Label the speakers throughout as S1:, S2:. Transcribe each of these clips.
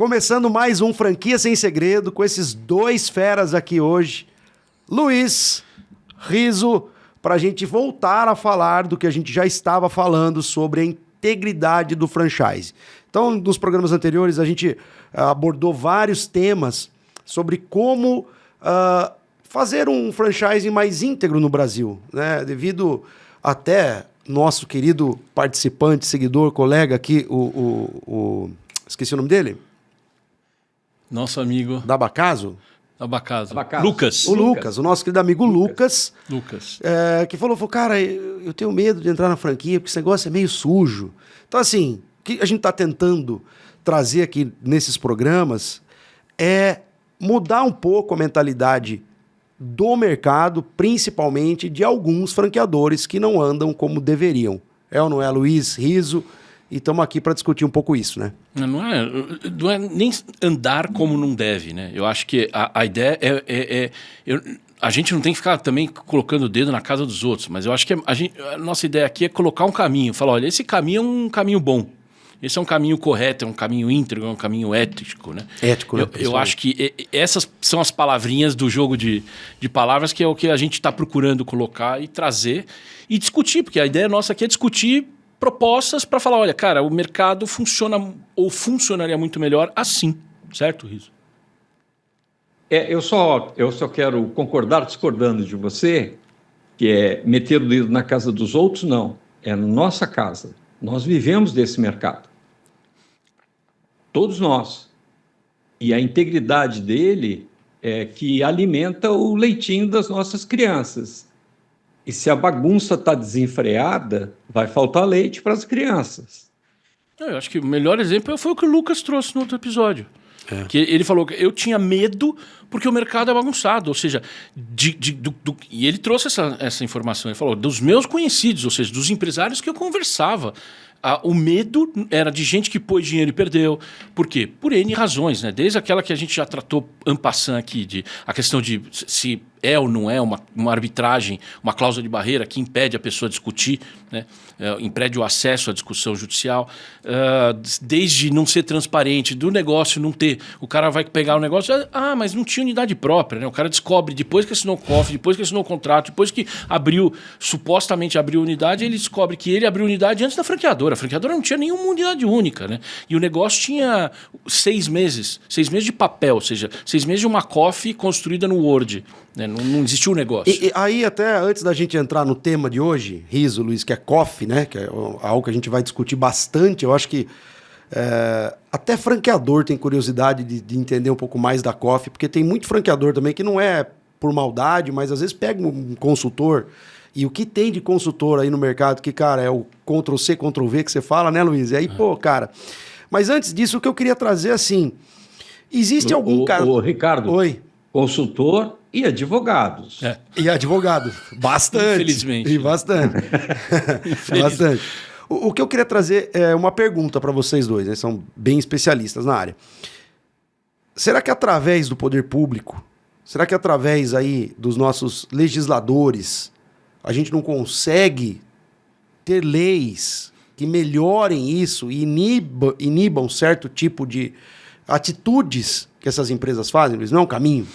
S1: Começando mais um Franquia Sem Segredo com esses dois feras aqui hoje, Luiz, Rizzo, para a gente voltar a falar do que a gente já estava falando sobre a integridade do franchise. Então, nos programas anteriores, a gente abordou vários temas sobre como fazer um franchising mais íntegro no Brasil, né? Devido até nosso querido participante, seguidor, colega aqui, esqueci o nome dele?
S2: Nosso amigo...
S1: Dabacaso?
S2: Dabacaso.
S1: Lucas. O Lucas, o nosso querido amigo Lucas. Que falou, cara, eu tenho medo de entrar na franquia porque esse negócio é meio sujo. Então, assim, o que a gente está tentando trazer aqui nesses programas é mudar um pouco a mentalidade do mercado, principalmente de alguns franqueadores que não andam como deveriam. É ou não é, Luiz, Rizzo? E estamos aqui para discutir um pouco isso, né?
S2: Não é nem andar como não deve, né? Eu acho que a ideia a gente não tem que ficar também colocando o dedo na casa dos outros, mas eu acho que a nossa ideia aqui é colocar um caminho. Falar, olha, esse caminho é um caminho bom. Esse é um caminho correto, é um caminho íntegro, é um caminho ético, né?
S1: Ético, né?
S2: Eu acho que essas são as palavrinhas do jogo de palavras que é o que a gente está procurando colocar e trazer e discutir, porque a ideia nossa aqui é discutir propostas para falar, olha, cara, o mercado funciona ou funcionaria muito melhor assim, certo, Rizzo?
S3: Eu só quero concordar discordando de você, que é meter o dedo na casa dos outros, não. É na nossa casa. Nós vivemos desse mercado. Todos nós. E a integridade dele é que alimenta o leitinho das nossas crianças. E se a bagunça está desenfreada, vai faltar leite para as crianças.
S2: Eu acho que o melhor exemplo foi o que o Lucas trouxe no outro episódio. Que ele falou que eu tinha medo porque o mercado é bagunçado. Ou seja, e ele trouxe essa informação. Ele falou dos meus conhecidos, ou seja, dos empresários que eu conversava. O medo era de gente que pôs dinheiro e perdeu. Por quê? Por N razões, né? Desde aquela que a gente já tratou en passant aqui, a questão de se é ou não é uma arbitragem, uma cláusula de barreira que impede a pessoa discutir, né? Impede o acesso à discussão judicial, desde não ser transparente, do negócio não ter. O cara vai pegar o negócio, mas não tinha unidade própria, né? O cara descobre, depois que assinou o cofre, depois que assinou o contrato, depois que supostamente abriu unidade, ele descobre que ele abriu unidade antes da franqueadora. A franqueadora não tinha nenhuma unidade única, né? E o negócio tinha 6 meses de papel, ou seja, 6 meses de uma cofre construída no Word. Né? Não existiu um negócio.
S1: E aí, até antes da gente entrar no tema de hoje, Rizzo, Luiz, que é COF, né? Que é algo que a gente vai discutir bastante. Eu acho que até franqueador tem curiosidade de entender um pouco mais da COF, porque tem muito franqueador também que não é por maldade, mas às vezes pega um consultor. E o que tem de consultor aí no mercado que, cara, é o Ctrl-C, Ctrl-V que você fala, né, Luiz? E aí, pô, cara... Mas antes disso, o que eu queria trazer, assim... Existe algum cara...
S3: Ricardo,
S1: Oi.
S3: Consultor e advogados.
S1: E advogado. Bastante.
S2: Infelizmente.
S1: E bastante. Bastante. O que eu queria trazer é uma pergunta para vocês dois, né? São bem especialistas na área. Será que através do poder público, será que através aí dos nossos legisladores... a gente não consegue ter leis que melhorem isso e inibam certo tipo de atitudes que essas empresas fazem, Luiz? Não é um caminho?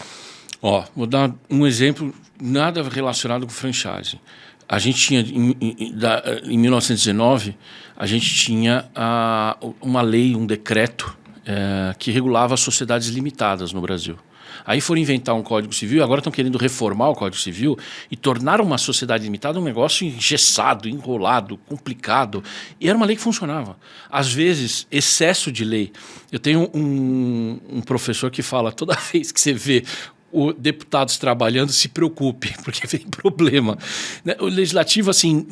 S2: Vou dar um exemplo, nada relacionado com franchising. A gente tinha, em 1919, a gente tinha uma lei, um decreto que regulava as sociedades limitadas no Brasil. Aí foram inventar um Código Civil, agora estão querendo reformar o Código Civil e tornar uma sociedade limitada um negócio engessado, enrolado, complicado. E era uma lei que funcionava. Às vezes, excesso de lei. Eu tenho um professor que fala, toda vez que você vê deputados trabalhando, se preocupe, porque vem problema. O legislativo, assim,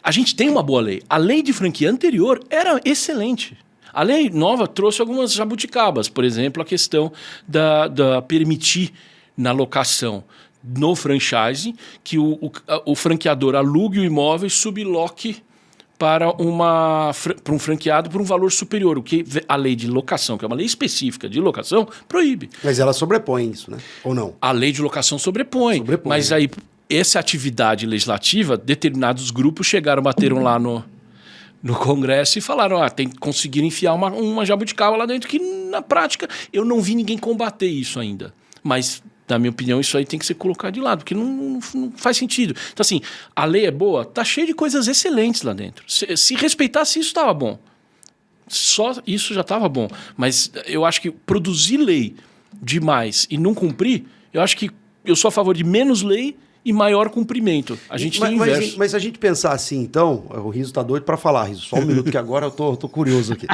S2: a gente tem uma boa lei. A lei de franquia anterior era excelente. A lei nova trouxe algumas jabuticabas, por exemplo, a questão da permitir na locação no franchising que o franqueador alugue o imóvel e subloque para um franqueado por um valor superior, o que a lei de locação, que é uma lei específica de locação, proíbe.
S1: Mas ela sobrepõe isso, né? Ou não?
S2: A lei de locação sobrepõe. Mas aí, essa atividade legislativa, determinados grupos bateram lá no Congresso e falaram, conseguiram enfiar uma jabuticaba lá dentro que na prática, eu não vi ninguém combater isso ainda. Mas, na minha opinião, isso aí tem que ser colocado de lado, porque não faz sentido. Então, assim, a lei é boa, tá cheio de coisas excelentes lá dentro. Se respeitasse isso, estava bom. Só isso já estava bom. Mas eu acho que produzir lei demais e não cumprir, eu acho que eu sou a favor de menos lei e maior cumprimento. A gente tem o inverso.
S1: Mas se a gente pensar assim, então, o Riso tá doido para falar, Riso. Só um minuto que agora eu tô curioso aqui.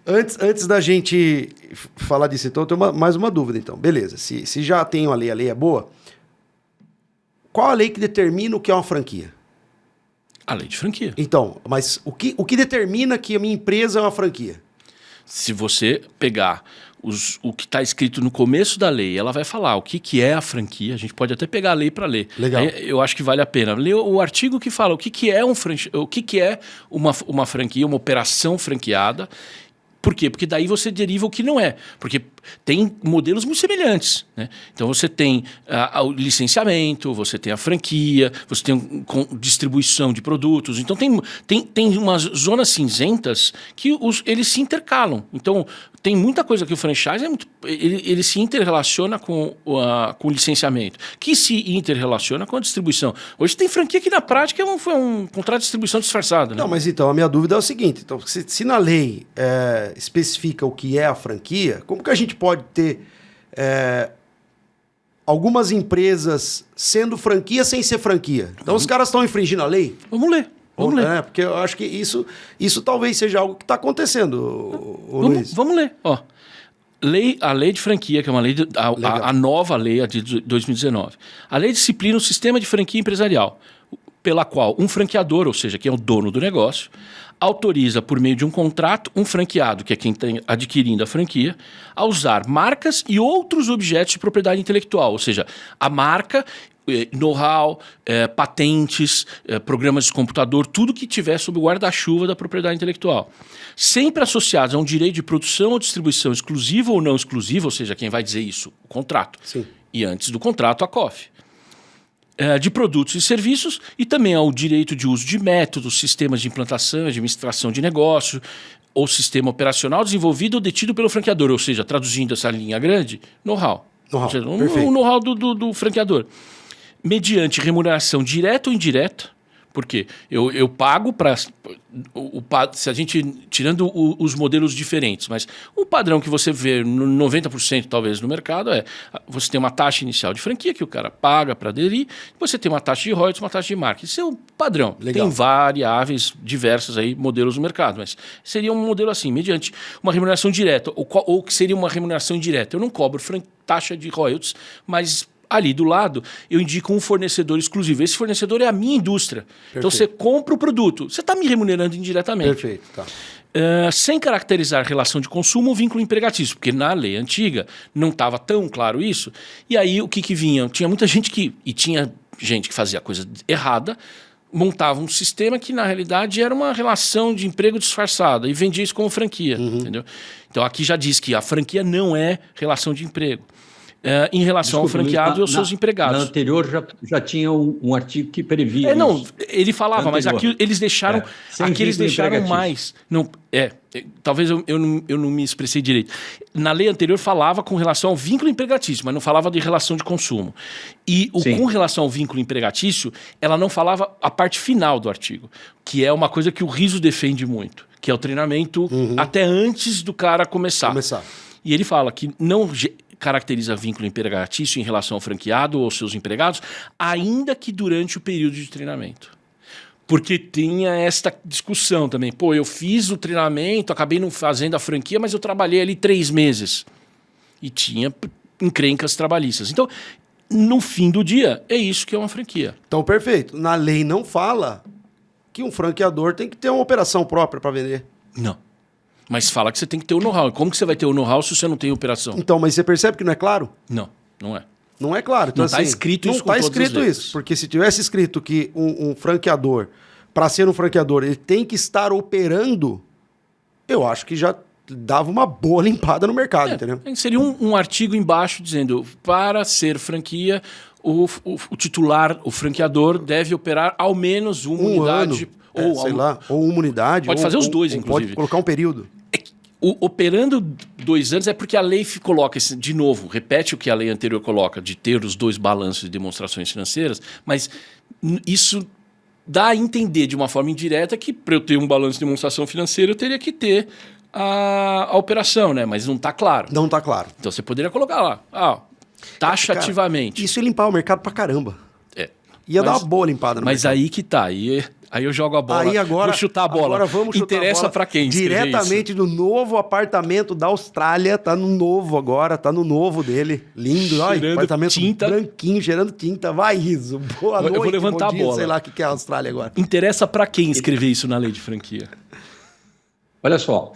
S1: Antes da gente falar disso, então, eu tenho mais uma dúvida, então. Beleza, se já tem uma lei, a lei é boa, qual a lei que determina o que é uma franquia?
S2: A lei de franquia.
S1: Então, mas o que determina que a minha empresa é uma franquia?
S2: Se você pegar o que está escrito no começo da lei, ela vai falar o que é a franquia. A gente pode até pegar a lei para ler.
S1: Legal.
S2: Eu acho que vale a pena. Ler o artigo que fala o que é uma franquia, uma operação franqueada. Por quê? Porque daí você deriva o que não é. Porque tem modelos muito semelhantes, né? Então você tem o licenciamento, você tem a franquia, você tem distribuição de produtos. Então tem umas zonas cinzentas que eles se intercalam. Então tem muita coisa que o franchise ele se interrelaciona com o licenciamento, que se interrelaciona com a distribuição. Hoje tem franquia que na prática foi um contrato de distribuição disfarçado, né?
S1: Não, mas então a minha dúvida é o seguinte: então, se na lei especifica o que é a franquia, como que a gente pode ter algumas empresas sendo franquia sem ser franquia? Então os caras estão infringindo a lei?
S2: Vamos ler.
S1: Porque eu acho que isso talvez seja algo que está acontecendo, Luiz.
S2: Vamos ler. Ó, a lei de franquia, que é uma lei, a nova lei, a de 2019. A lei disciplina o sistema de franquia empresarial, pela qual um franqueador, ou seja, quem é o dono do negócio, autoriza, por meio de um contrato, um franqueado, que é quem está adquirindo a franquia, a usar marcas e outros objetos de propriedade intelectual, ou seja, a marca, know-how, patentes, programas de computador, tudo que tiver sob o guarda-chuva da propriedade intelectual. Sempre associados a um direito de produção ou distribuição exclusiva ou não exclusiva, ou seja, quem vai dizer isso? O contrato.
S1: Sim.
S2: E antes do contrato, a COF. De produtos e serviços e também ao direito de uso de métodos, sistemas de implantação, administração de negócio ou sistema operacional desenvolvido ou detido pelo franqueador, ou seja, traduzindo essa linha grande, know-how. Ou seja, o know-how do franqueador. Mediante remuneração direta ou indireta, porque eu pago para... Se a gente... Tirando os modelos diferentes, mas o padrão que você vê no 90% talvez no mercado você tem uma taxa inicial de franquia que o cara paga para aderir, você tem uma taxa de royalties, uma taxa de marketing. Isso é o padrão.
S1: Legal.
S2: Tem variáveis diversas aí, modelos no mercado, mas seria um modelo assim, mediante uma remuneração direta, ou que seria uma remuneração indireta. Eu não cobro taxa de royalties, mas... ali do lado, eu indico um fornecedor exclusivo. Esse fornecedor é a minha indústria. Perfeito. Então, você compra o produto. Você está me remunerando indiretamente.
S1: Perfeito. Tá.
S2: Sem caracterizar relação de consumo ou vínculo empregatício, porque na lei antiga não estava tão claro isso. E aí, o que vinha? Tinha muita gente e tinha gente que fazia coisa errada, montava um sistema que, na realidade, era uma relação de emprego disfarçada e vendia isso como franquia. Entendeu? Então, aqui já diz que a franquia não é relação de emprego. Em relação ao franqueado e aos seus empregados.
S3: Na anterior já tinha um artigo que previa isso.
S2: Não, ele falava, mas aqui eles deixaram, mais. Não, talvez eu não me expressei direito. Na lei anterior falava com relação ao vínculo empregatício, mas não falava de relação de consumo. E com relação ao vínculo empregatício, ela não falava a parte final do artigo, que é uma coisa que o Riso defende muito, que é o treinamento até antes do cara começar. E ele fala que não... caracteriza vínculo empregatício em relação ao franqueado ou aos seus empregados, ainda que durante o período de treinamento. Porque tinha esta discussão também. Pô, eu fiz o treinamento, acabei não fazendo a franquia, mas eu trabalhei ali 3 meses. E tinha encrencas trabalhistas. Então, no fim do dia, é isso que é uma franquia.
S1: Então, perfeito. Na lei não fala que um franqueador tem que ter uma operação própria para vender.
S2: Não. Mas fala que você tem que ter o know-how. Como que você vai ter o know-how se você não tem operação?
S1: Então, mas você percebe que não é claro?
S2: Não, não é.
S1: Não é claro. Então,
S2: não está escrito isso com todas as letras. Não está escrito isso.
S1: Porque se tivesse escrito que um franqueador, para ser um franqueador, ele tem que estar operando, eu acho que já dava uma boa limpada no mercado, entendeu?
S2: Seria um artigo embaixo dizendo, para ser franquia, o titular, o franqueador, deve operar ao menos uma unidade...
S1: Ou uma unidade.
S2: Pode fazer os dois, inclusive.
S1: Pode colocar um período.
S2: operando 2 anos é porque a lei coloca, de novo, repete o que a lei anterior coloca, de ter os 2 balanços de demonstrações financeiras, mas isso dá a entender de uma forma indireta que para eu ter um balanço de demonstração financeira eu teria que ter a operação, né? Mas não está claro.
S1: Não está claro.
S2: Então você poderia colocar lá, taxativamente.
S1: Cara, isso ia limpar o mercado pra caramba.
S2: Ia
S1: dar uma boa limpada no mercado.
S2: Mas aí que tá. Aí eu jogo a bola.
S1: Aí agora,
S2: vou chutar a bola.
S1: Agora vamos chutar
S2: Interessa para quem?
S1: Diretamente do novo apartamento da Austrália. Tá no novo agora. Tá no novo dele. Lindo. Olha, apartamento
S2: tinta.
S1: Branquinho, cheirando tinta. Vai, Riso. Boa noite.
S2: Eu vou levantar
S1: bom dia,
S2: a bola.
S1: Sei lá o que é a Austrália agora.
S2: Interessa para quem escrever isso na lei de franquia?
S3: Olha só.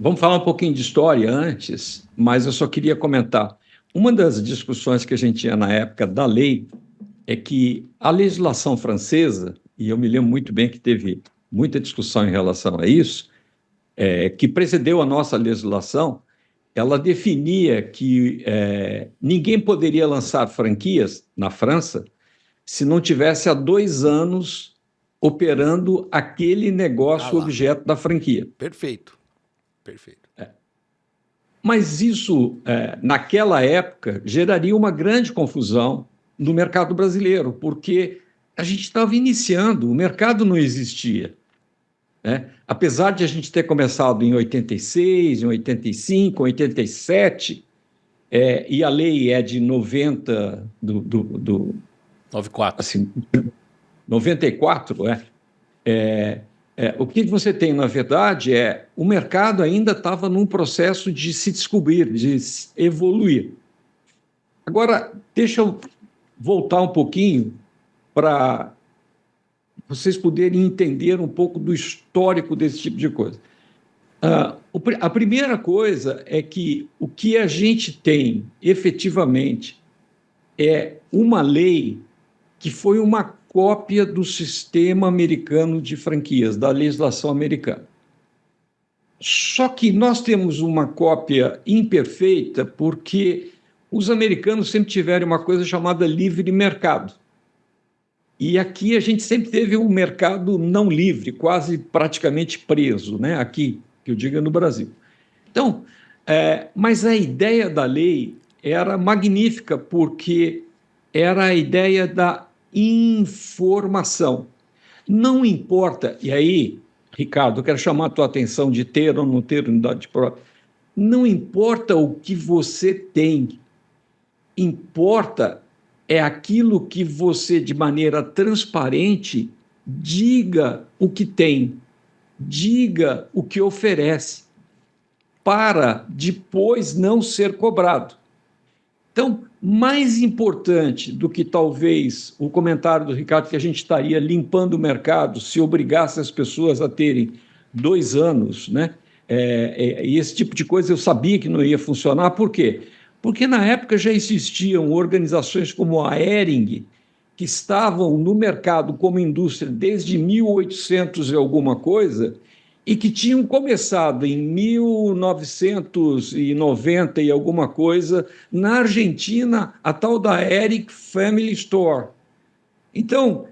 S3: Vamos falar um pouquinho de história antes, mas eu só queria comentar. Uma das discussões que a gente tinha na época da lei é que a legislação francesa, e eu me lembro muito bem que teve muita discussão em relação a isso, que precedeu a nossa legislação, ela definia que ninguém poderia lançar franquias na França se não tivesse há 2 anos operando aquele negócio objeto da franquia.
S1: Perfeito.
S3: Mas isso, naquela época, geraria uma grande confusão no mercado brasileiro, porque a gente estava iniciando, o mercado não existia. Né? Apesar de a gente ter começado em 86, em 85, 87, e a lei é de 90...
S2: 94.
S3: Assim, 94, o que você tem, na verdade, o mercado ainda estava num processo de se descobrir, de evoluir. Agora, deixa eu voltar um pouquinho para vocês poderem entender um pouco do histórico desse tipo de coisa. A primeira coisa é que o que a gente tem, efetivamente, é uma lei que foi uma cópia do sistema americano de franquias, da legislação americana. Só que nós temos uma cópia imperfeita porque os americanos sempre tiveram uma coisa chamada livre mercado. E aqui a gente sempre teve um mercado não livre, quase praticamente preso, né? Aqui, que eu digo, no Brasil. Então, mas a ideia da lei era magnífica porque era a ideia da informação. Não importa, e aí, Ricardo, eu quero chamar a tua atenção de ter ou não ter unidade própria. Não importa o que você tem, importa aquilo que você, de maneira transparente, diga o que tem, diga o que oferece, para depois não ser cobrado. Então, mais importante do que talvez o comentário do Ricardo que a gente estaria limpando o mercado se obrigasse as pessoas a terem 2 anos, né? E esse tipo de coisa eu sabia que não ia funcionar. Por quê? Porque na época já existiam organizações como a Hering, que estavam no mercado como indústria desde 1800 e alguma coisa, e que tinham começado em 1990 e alguma coisa, na Argentina, a tal da Hering Family Store. Então,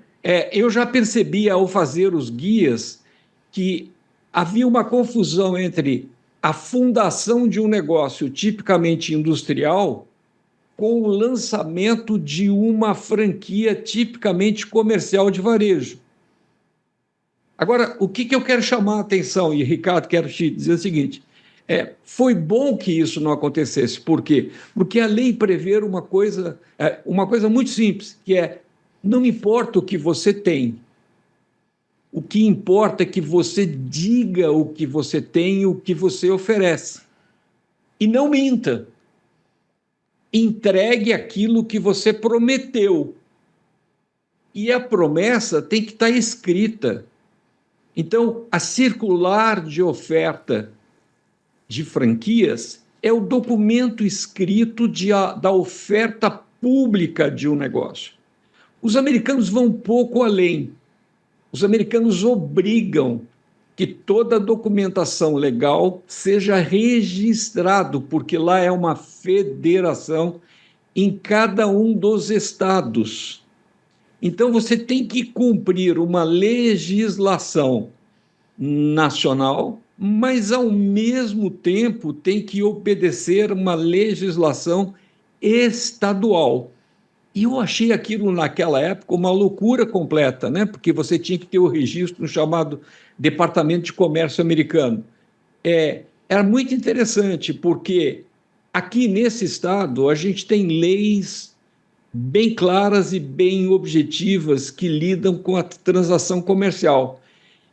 S3: eu já percebi ao fazer os guias que havia uma confusão entre a fundação de um negócio tipicamente industrial com o lançamento de uma franquia tipicamente comercial de varejo. Agora, o que eu quero chamar a atenção, e Ricardo, quero te dizer o seguinte, foi bom que isso não acontecesse. Por quê? Porque a lei prevê uma coisa muito simples, que não importa o que você tem, o que importa é que você diga o que você tem e o que você oferece. E não minta. Entregue aquilo que você prometeu. E a promessa tem que estar escrita. Então, a circular de oferta de franquias é o documento escrito da oferta pública de um negócio. Os americanos vão um pouco além. Os americanos obrigam que toda a documentação legal seja registrado, porque lá é uma federação em cada um dos estados. Então, você tem que cumprir uma legislação nacional mas, ao mesmo tempo, tem que obedecer uma legislação estadual. E eu achei aquilo, naquela época, uma loucura completa, né? Porque você tinha que ter o registro no chamado Departamento de Comércio americano. Era muito interessante, porque aqui nesse estado a gente tem leis bem claras e bem objetivas que lidam com a transação comercial.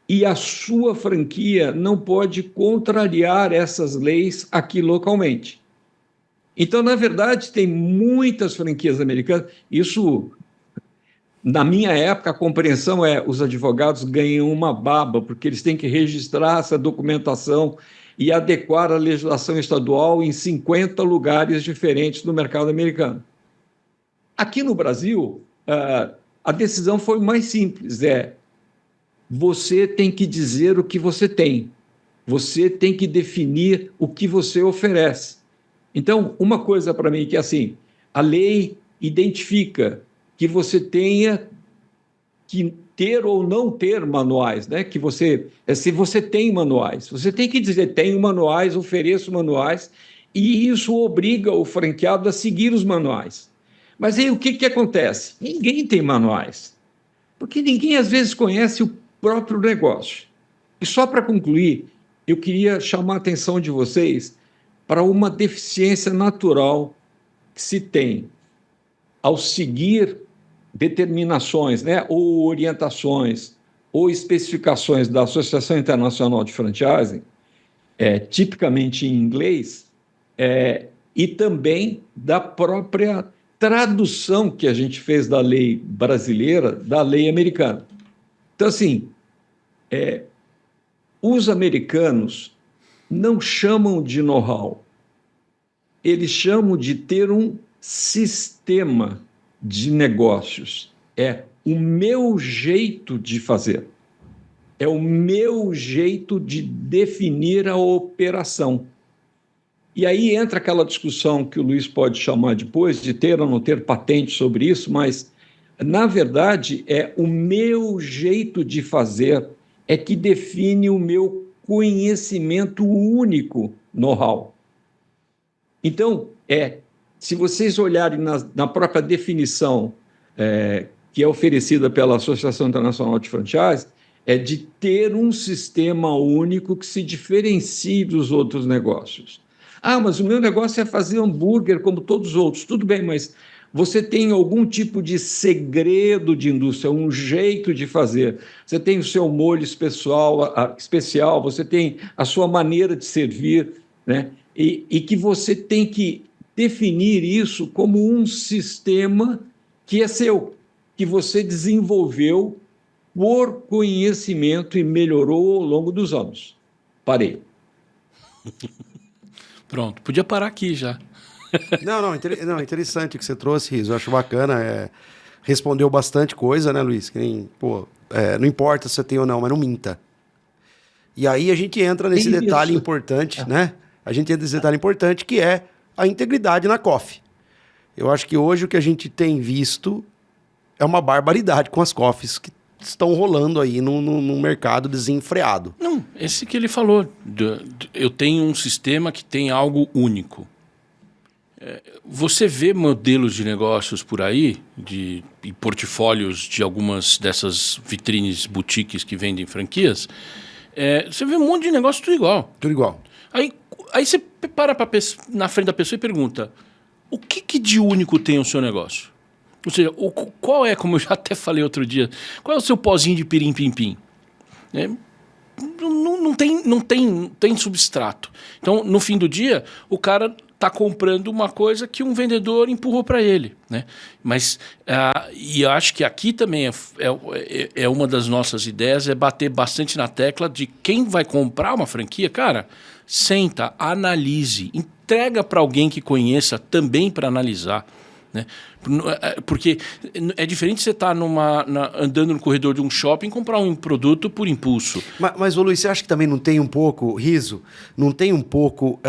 S3: E a sua franquia não pode contrariar essas leis aqui localmente. Então, na verdade, tem muitas franquias americanas. Isso, na minha época, a compreensão é os advogados ganham uma baba, porque eles têm que registrar essa documentação e adequar a legislação estadual em 50 lugares diferentes no mercado americano. Aqui no Brasil, a decisão foi mais simples, você tem que dizer o que você tem, você tem que definir o que você oferece. Então, uma coisa para mim que é assim, a lei identifica que você tenha que ter ou não ter manuais, né? Que se você tem manuais, você tem que dizer, tenho manuais, ofereço manuais, e isso obriga o franqueado a seguir os manuais. Mas aí o que acontece? Ninguém tem manuais, porque ninguém às vezes conhece o próprio negócio. E só para concluir, eu queria chamar a atenção de vocês para uma deficiência natural que se tem ao seguir determinações, né, ou orientações, ou especificações da Associação Internacional de Franchising, tipicamente em inglês, e também da própria tradução que a gente fez da lei brasileira, da lei americana. Então, assim, os americanos não chamam de know-how, eles chamam de ter um sistema de negócios. É o meu jeito de fazer, é o meu jeito de definir a operação. E aí entra aquela discussão que o Luiz pode chamar depois, de ter ou não ter patente sobre isso, mas, na verdade, é o meu jeito de fazer é que define o meu conhecimento único, know-how. Então, se vocês olharem na própria definição que é oferecida pela Associação Internacional de Franchise, é de ter um sistema único que se diferencie dos outros negócios. Ah, mas o meu negócio é fazer hambúrguer como todos os outros. Tudo bem, mas você tem algum tipo de segredo de indústria, um jeito de fazer. Você tem o seu molho especial, você tem a sua maneira de servir, né? E que você tem que definir isso como um sistema que é seu, que você desenvolveu por conhecimento e melhorou ao longo dos anos. Parei.
S2: Pronto, podia parar aqui já.
S1: Não, interessante o que você trouxe, Riso. Eu acho bacana. Respondeu bastante coisa, né, Luiz? Que nem, não importa se você tem ou não, mas não minta. E aí a gente entra nesse detalhe importante, né? A gente entra nesse detalhe importante que é a integridade na COF. Eu acho que hoje o que a gente tem visto é uma barbaridade com as COFs que estão rolando aí num mercado desenfreado.
S2: Não, esse que ele falou. Eu tenho um sistema que tem algo único. Você vê modelos de negócios por aí, e portfólios de algumas dessas vitrines boutiques que vendem franquias, você vê um monte de negócio tudo igual.
S1: Tudo igual.
S2: Aí você para na frente da pessoa e pergunta, o que de único tem o seu negócio? Ou seja, qual é, como eu já até falei outro dia, qual é o seu pozinho de pirim-pim-pim? Não tem substrato. Então, no fim do dia, o cara está comprando uma coisa que um vendedor empurrou para ele, né? Mas, e eu acho que aqui também é uma das nossas ideias, é bater bastante na tecla de quem vai comprar uma franquia, cara, senta, analise, entrega para alguém que conheça também para analisar, né? Porque é diferente você estar andando no corredor de um shopping e comprar um produto por impulso.
S1: Mas, ô Luiz, você acha que também não tem um pouco, Riso, não tem um pouco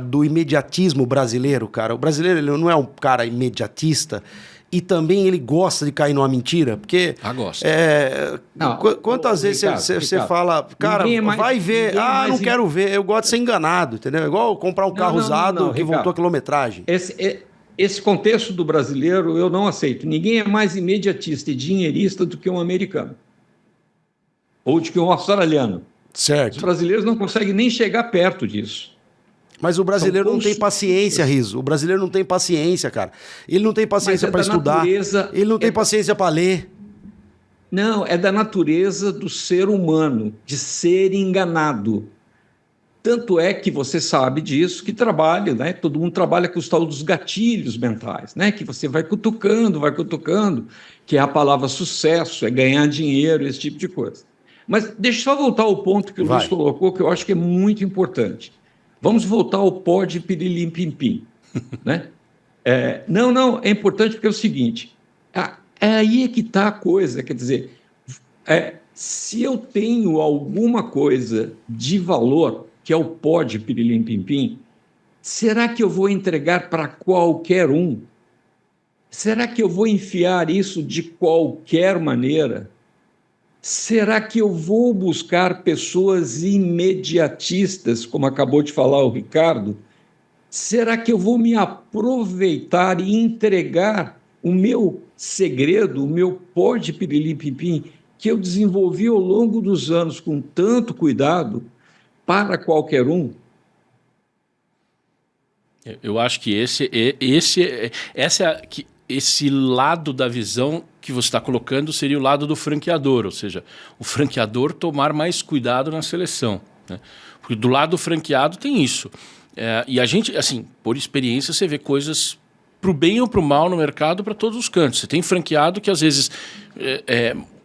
S1: do imediatismo brasileiro, cara? O brasileiro ele não é um cara imediatista e também ele gosta de cair numa mentira? Porque
S2: gosta.
S1: Quantas vezes você fala, cara, vai ver, não quero ver, eu gosto de ser enganado, entendeu? Igual comprar um carro usado que voltou a quilometragem.
S3: Esse contexto do brasileiro eu não aceito. Ninguém é mais imediatista e dinheirista do que um americano. Ou do que um australiano.
S1: Certo.
S3: Os brasileiros não conseguem nem chegar perto disso.
S1: Mas o brasileiro não tem paciência, Riso. O brasileiro não tem paciência, cara. Ele não tem paciência para estudar. Ele não tem paciência para ler.
S3: Não, é da natureza do ser humano, de ser enganado. Tanto é que você sabe disso, que trabalha, né? Todo mundo trabalha com os tal dos gatilhos mentais, né? Que você vai cutucando, que é a palavra sucesso, é ganhar dinheiro, esse tipo de coisa. Mas deixa eu só voltar ao ponto que o Luiz colocou, que eu acho que é muito importante. Vamos voltar ao pó de pirilim-pim-pim, né? É importante porque é o seguinte, é aí que está a coisa, quer dizer, se eu tenho alguma coisa de valor, que é o pó de pirilim-pim-pim, será que eu vou entregar para qualquer um? Será que eu vou enfiar isso de qualquer maneira? Será que eu vou buscar pessoas imediatistas, como acabou de falar o Ricardo? Será que eu vou me aproveitar e entregar o meu segredo, o meu pó de pirilim-pim-pim, que eu desenvolvi ao longo dos anos com tanto cuidado, para qualquer um?
S2: Eu acho que esse lado da visão que você está colocando seria o lado do franqueador, ou seja, o franqueador tomar mais cuidado na seleção, né? Porque do lado do franqueado tem isso. E a gente, assim, por experiência, você vê coisas para o bem ou para o mal no mercado para todos os cantos. Você tem franqueado que às vezes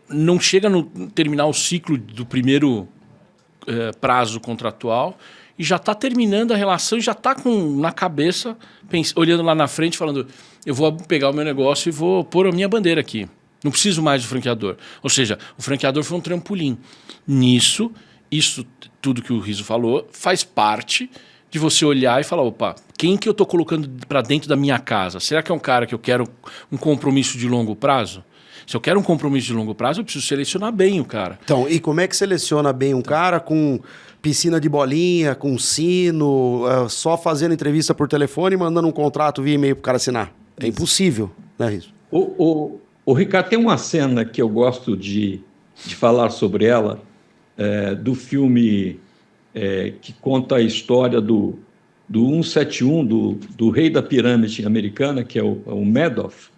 S2: não chega no terminar o ciclo do primeiro prazo contratual e já está terminando a relação e já está na cabeça, olhando lá na frente, falando, eu vou pegar o meu negócio e vou pôr a minha bandeira aqui. Não preciso mais do franqueador. Ou seja, o franqueador foi um trampolim. Isso tudo que o Riso falou, faz parte de você olhar e falar, opa, quem que eu estou colocando para dentro da minha casa? Será que é um cara que eu quero um compromisso de longo prazo? Se eu quero um compromisso de longo prazo, eu preciso selecionar bem o cara.
S1: Então, e como é que seleciona bem um cara com piscina de bolinha, com sino, só fazendo entrevista por telefone e mandando um contrato via e-mail pro cara assinar? É impossível, né, Riso?
S3: O Ricardo, tem uma cena que eu gosto de falar sobre ela, do filme que conta a história do 171, do rei da pirâmide americana, que é o Madoff,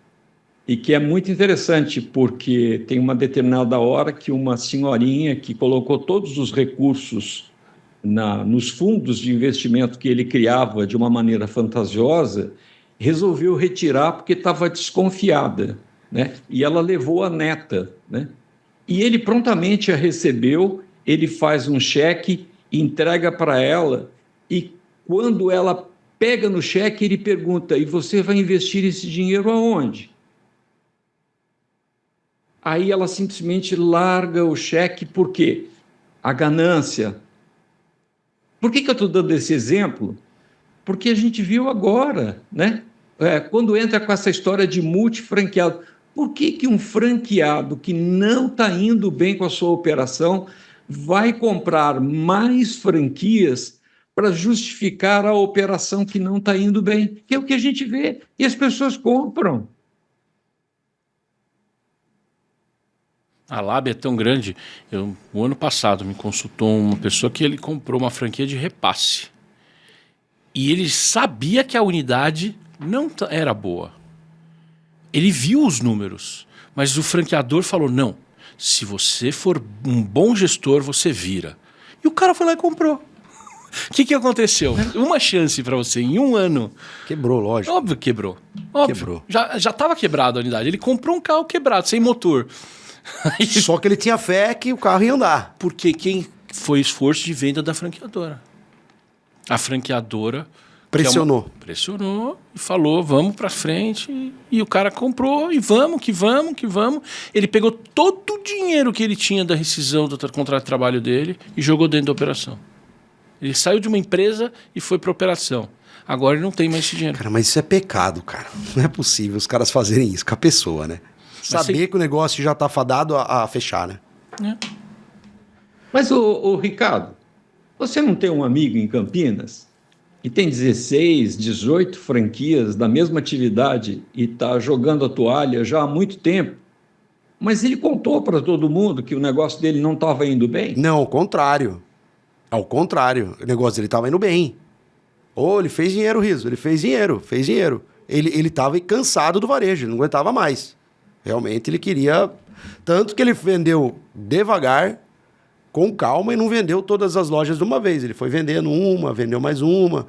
S3: e que é muito interessante, porque tem uma determinada hora que uma senhorinha que colocou todos os recursos nos fundos de investimento que ele criava de uma maneira fantasiosa, resolveu retirar porque estava desconfiada, né? E ela levou a neta, né? E ele prontamente a recebeu, ele faz um cheque, entrega para ela, e quando ela pega no cheque, ele pergunta, e você vai investir esse dinheiro aonde? Aí ela simplesmente larga o cheque, por quê? A ganância. Por que eu estou dando esse exemplo? Porque a gente viu agora, né? Quando entra com essa história de multifranqueado, por que um franqueado que não está indo bem com a sua operação vai comprar mais franquias para justificar a operação que não está indo bem? Que é o que a gente vê, e as pessoas compram.
S2: A lábia é tão grande. O ano passado me consultou uma pessoa que ele comprou uma franquia de repasse. E ele sabia que a unidade não era boa. Ele viu os números, mas o franqueador falou, não, se você for um bom gestor, você vira. E o cara foi lá e comprou. O que aconteceu? Uma chance para você em um ano.
S1: Quebrou, lógico.
S2: Óbvio que quebrou. Óbvio. Quebrou. Já estava quebrado a unidade. Ele comprou um carro quebrado, sem motor.
S1: Só que ele tinha fé que o carro ia andar.
S2: Porque quem foi esforço de venda da franqueadora? A franqueadora
S1: pressionou.
S2: Pressionou e falou, vamos para frente. E o cara comprou e vamos. Ele pegou todo o dinheiro que ele tinha da rescisão do contrato de trabalho dele e jogou dentro da operação. Ele saiu de uma empresa e foi para a operação. Agora ele não tem mais esse dinheiro.
S1: Cara, mas isso é pecado, cara. Não é possível os caras fazerem isso com a pessoa, né? Saber que o negócio já tá fadado a fechar, né?
S2: É.
S3: Mas, ô Ricardo, você não tem um amigo em Campinas que tem 16, 18 franquias da mesma atividade e está jogando a toalha já há muito tempo, mas ele contou para todo mundo que o negócio dele não estava indo bem?
S1: Não, ao contrário. Ao contrário. O negócio dele tava indo bem. Ele fez dinheiro, Riso. Ele fez dinheiro. Ele tava cansado do varejo, ele não aguentava mais. Realmente ele queria... Tanto que ele vendeu devagar, com calma, e não vendeu todas as lojas de uma vez. Ele foi vendendo uma, vendeu mais uma.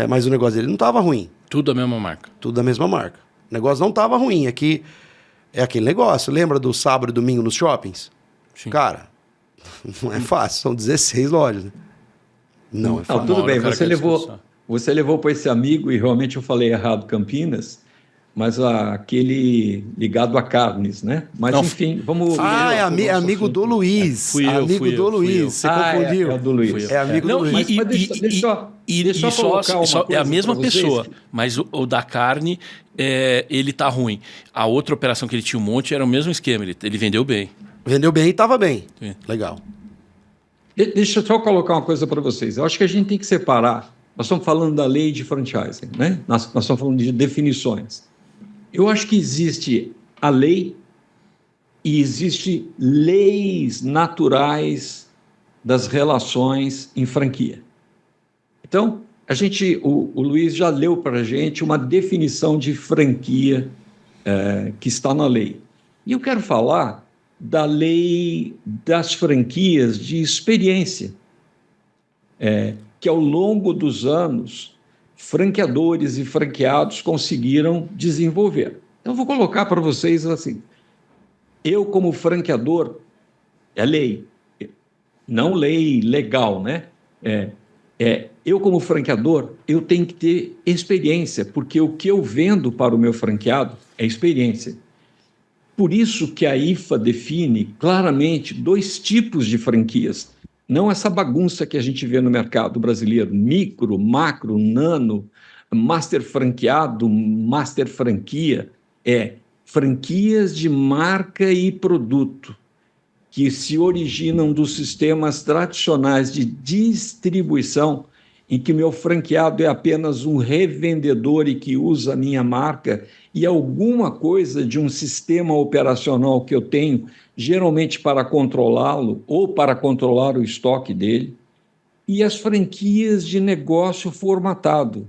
S1: Mas o negócio dele não estava ruim.
S2: Tudo da mesma marca.
S1: Tudo da mesma marca. O negócio não estava ruim. Aqui é aquele negócio. Lembra do sábado e domingo nos shoppings?
S2: Sim.
S1: Cara, não é fácil. São 16 lojas. Né? Não é fácil.
S3: Tudo bem,
S2: cara
S3: você levou para esse amigo, e realmente eu falei errado, Campinas, mas aquele ligado a carnes, né? Mas
S2: Não,
S3: enfim, vamos...
S1: É amigo do Luiz.
S2: Fui eu.
S1: Luiz. Você confundiu?
S3: É do Luiz.
S1: É amigo do Luiz.
S3: Deixa eu colocar uma
S2: é a
S3: coisa
S2: mesma
S3: pra vocês
S2: pessoa,
S3: que-
S2: mas o da carne, ele tá ruim. A outra operação que ele tinha um monte era o mesmo esquema, ele vendeu bem.
S1: Vendeu bem e tava bem.
S2: Sim.
S1: Legal.
S3: Deixa eu só colocar uma coisa para vocês. Eu acho que a gente tem que separar. Nós estamos falando da lei de franchising, né? Nós estamos falando de definições. Eu acho que existe a lei e existe leis naturais das relações em franquia. Então, o Luiz já leu para a gente uma definição de franquia que está na lei. E eu quero falar da lei das franquias de experiência, que ao longo dos anos, franqueadores e franqueados conseguiram desenvolver. Então, eu vou colocar para vocês assim, eu como franqueador, é lei, não lei legal, né? Eu como franqueador, eu tenho que ter experiência, porque o que eu vendo para o meu franqueado é experiência. Por isso que a IFA define claramente 2 tipos de franquias. Não essa bagunça que a gente vê no mercado brasileiro, micro, macro, nano, master franqueado, master franquia. Franquias de marca e produto que se originam dos sistemas tradicionais de distribuição, em que meu franqueado é apenas um revendedor e que usa a minha marca e alguma coisa de um sistema operacional que eu tenho, geralmente para controlá-lo ou para controlar o estoque dele, e as franquias de negócio formatado,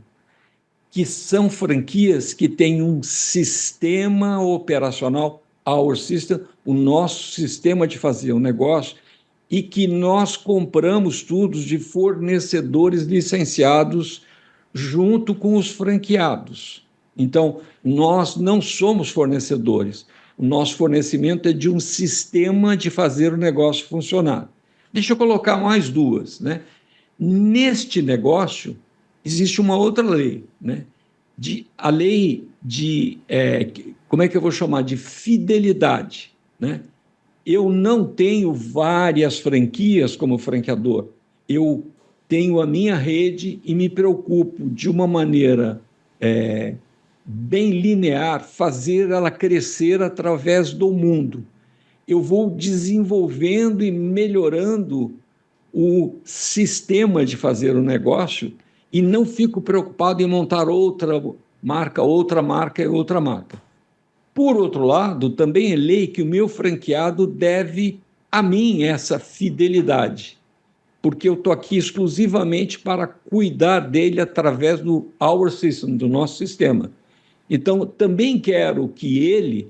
S3: que são franquias que têm um sistema operacional, our system, o nosso sistema de fazer o negócio, e que nós compramos tudo de fornecedores licenciados junto com os franqueados. Então, nós não somos fornecedores. O nosso fornecimento é de um sistema de fazer o negócio funcionar. Deixa eu colocar mais 2, né? Neste negócio, existe uma outra lei, né? A lei de, como é que eu vou chamar? De fidelidade, né? Eu não tenho várias franquias como franqueador. Eu tenho a minha rede e me preocupo de uma maneira bem linear, fazer ela crescer através do mundo. Eu vou desenvolvendo e melhorando o sistema de fazer o negócio e não fico preocupado em montar outra marca e outra marca. Por outro lado, também é lei que o meu franqueado deve a mim essa fidelidade, porque eu estou aqui exclusivamente para cuidar dele através do our system, do nosso sistema. Então, também quero que ele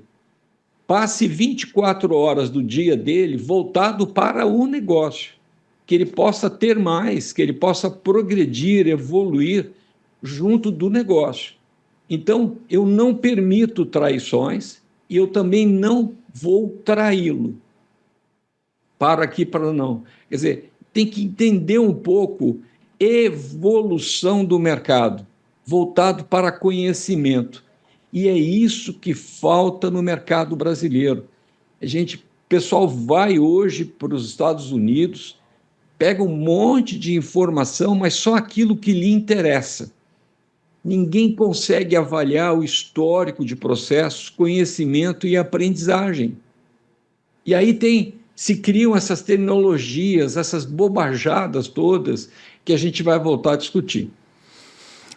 S3: passe 24 horas do dia dele voltado para o negócio, que ele possa ter mais, que ele possa progredir, evoluir junto do negócio. Então, eu não permito traições e eu também não vou traí-lo. Para aqui, para não. Quer dizer, tem que entender um pouco evolução do mercado, voltado para conhecimento. E é isso que falta no mercado brasileiro. O pessoal vai hoje para os Estados Unidos, pega um monte de informação, mas só aquilo que lhe interessa. ninguém consegue avaliar o histórico de processos, conhecimento e aprendizagem. E aí se criam essas terminologias, essas bobajadas todas, que a gente vai voltar a discutir.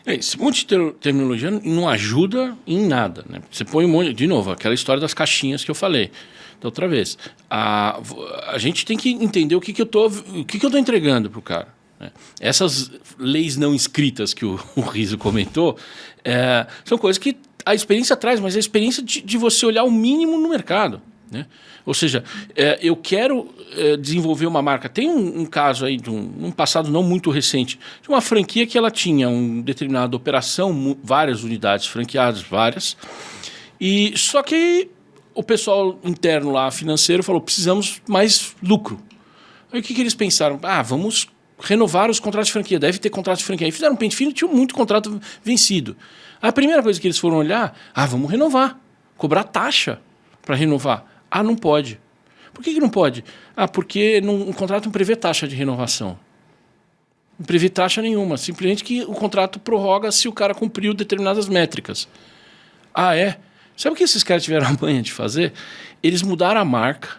S2: Esse monte de terminologia não ajuda em nada, né? Você põe um monte... De novo, aquela história das caixinhas que eu falei da outra vez. A gente tem que entender o que eu tô entregando para o cara, né? Essas leis não escritas que o Riso comentou são coisas que a experiência traz, mas a experiência de você olhar o mínimo no mercado, né? Ou seja, eu quero desenvolver uma marca. Tem um caso aí, um passado não muito recente, de uma franquia que ela tinha uma determinada operação, várias unidades franqueadas, várias, e só que o pessoal interno lá, financeiro, falou, precisamos mais lucro. Aí o que eles pensaram? Vamos renovar os contratos de franquia, deve ter contrato de franquia. Aí fizeram um pente fino e tinha muito contrato vencido. A primeira coisa que eles foram olhar, vamos renovar, cobrar taxa para renovar. Não pode. Por que não pode? Porque o contrato não prevê taxa de renovação. Não prevê taxa nenhuma. Simplesmente que o contrato prorroga se o cara cumpriu determinadas métricas. É? Sabe o que esses caras tiveram a manha de fazer? Eles mudaram a marca.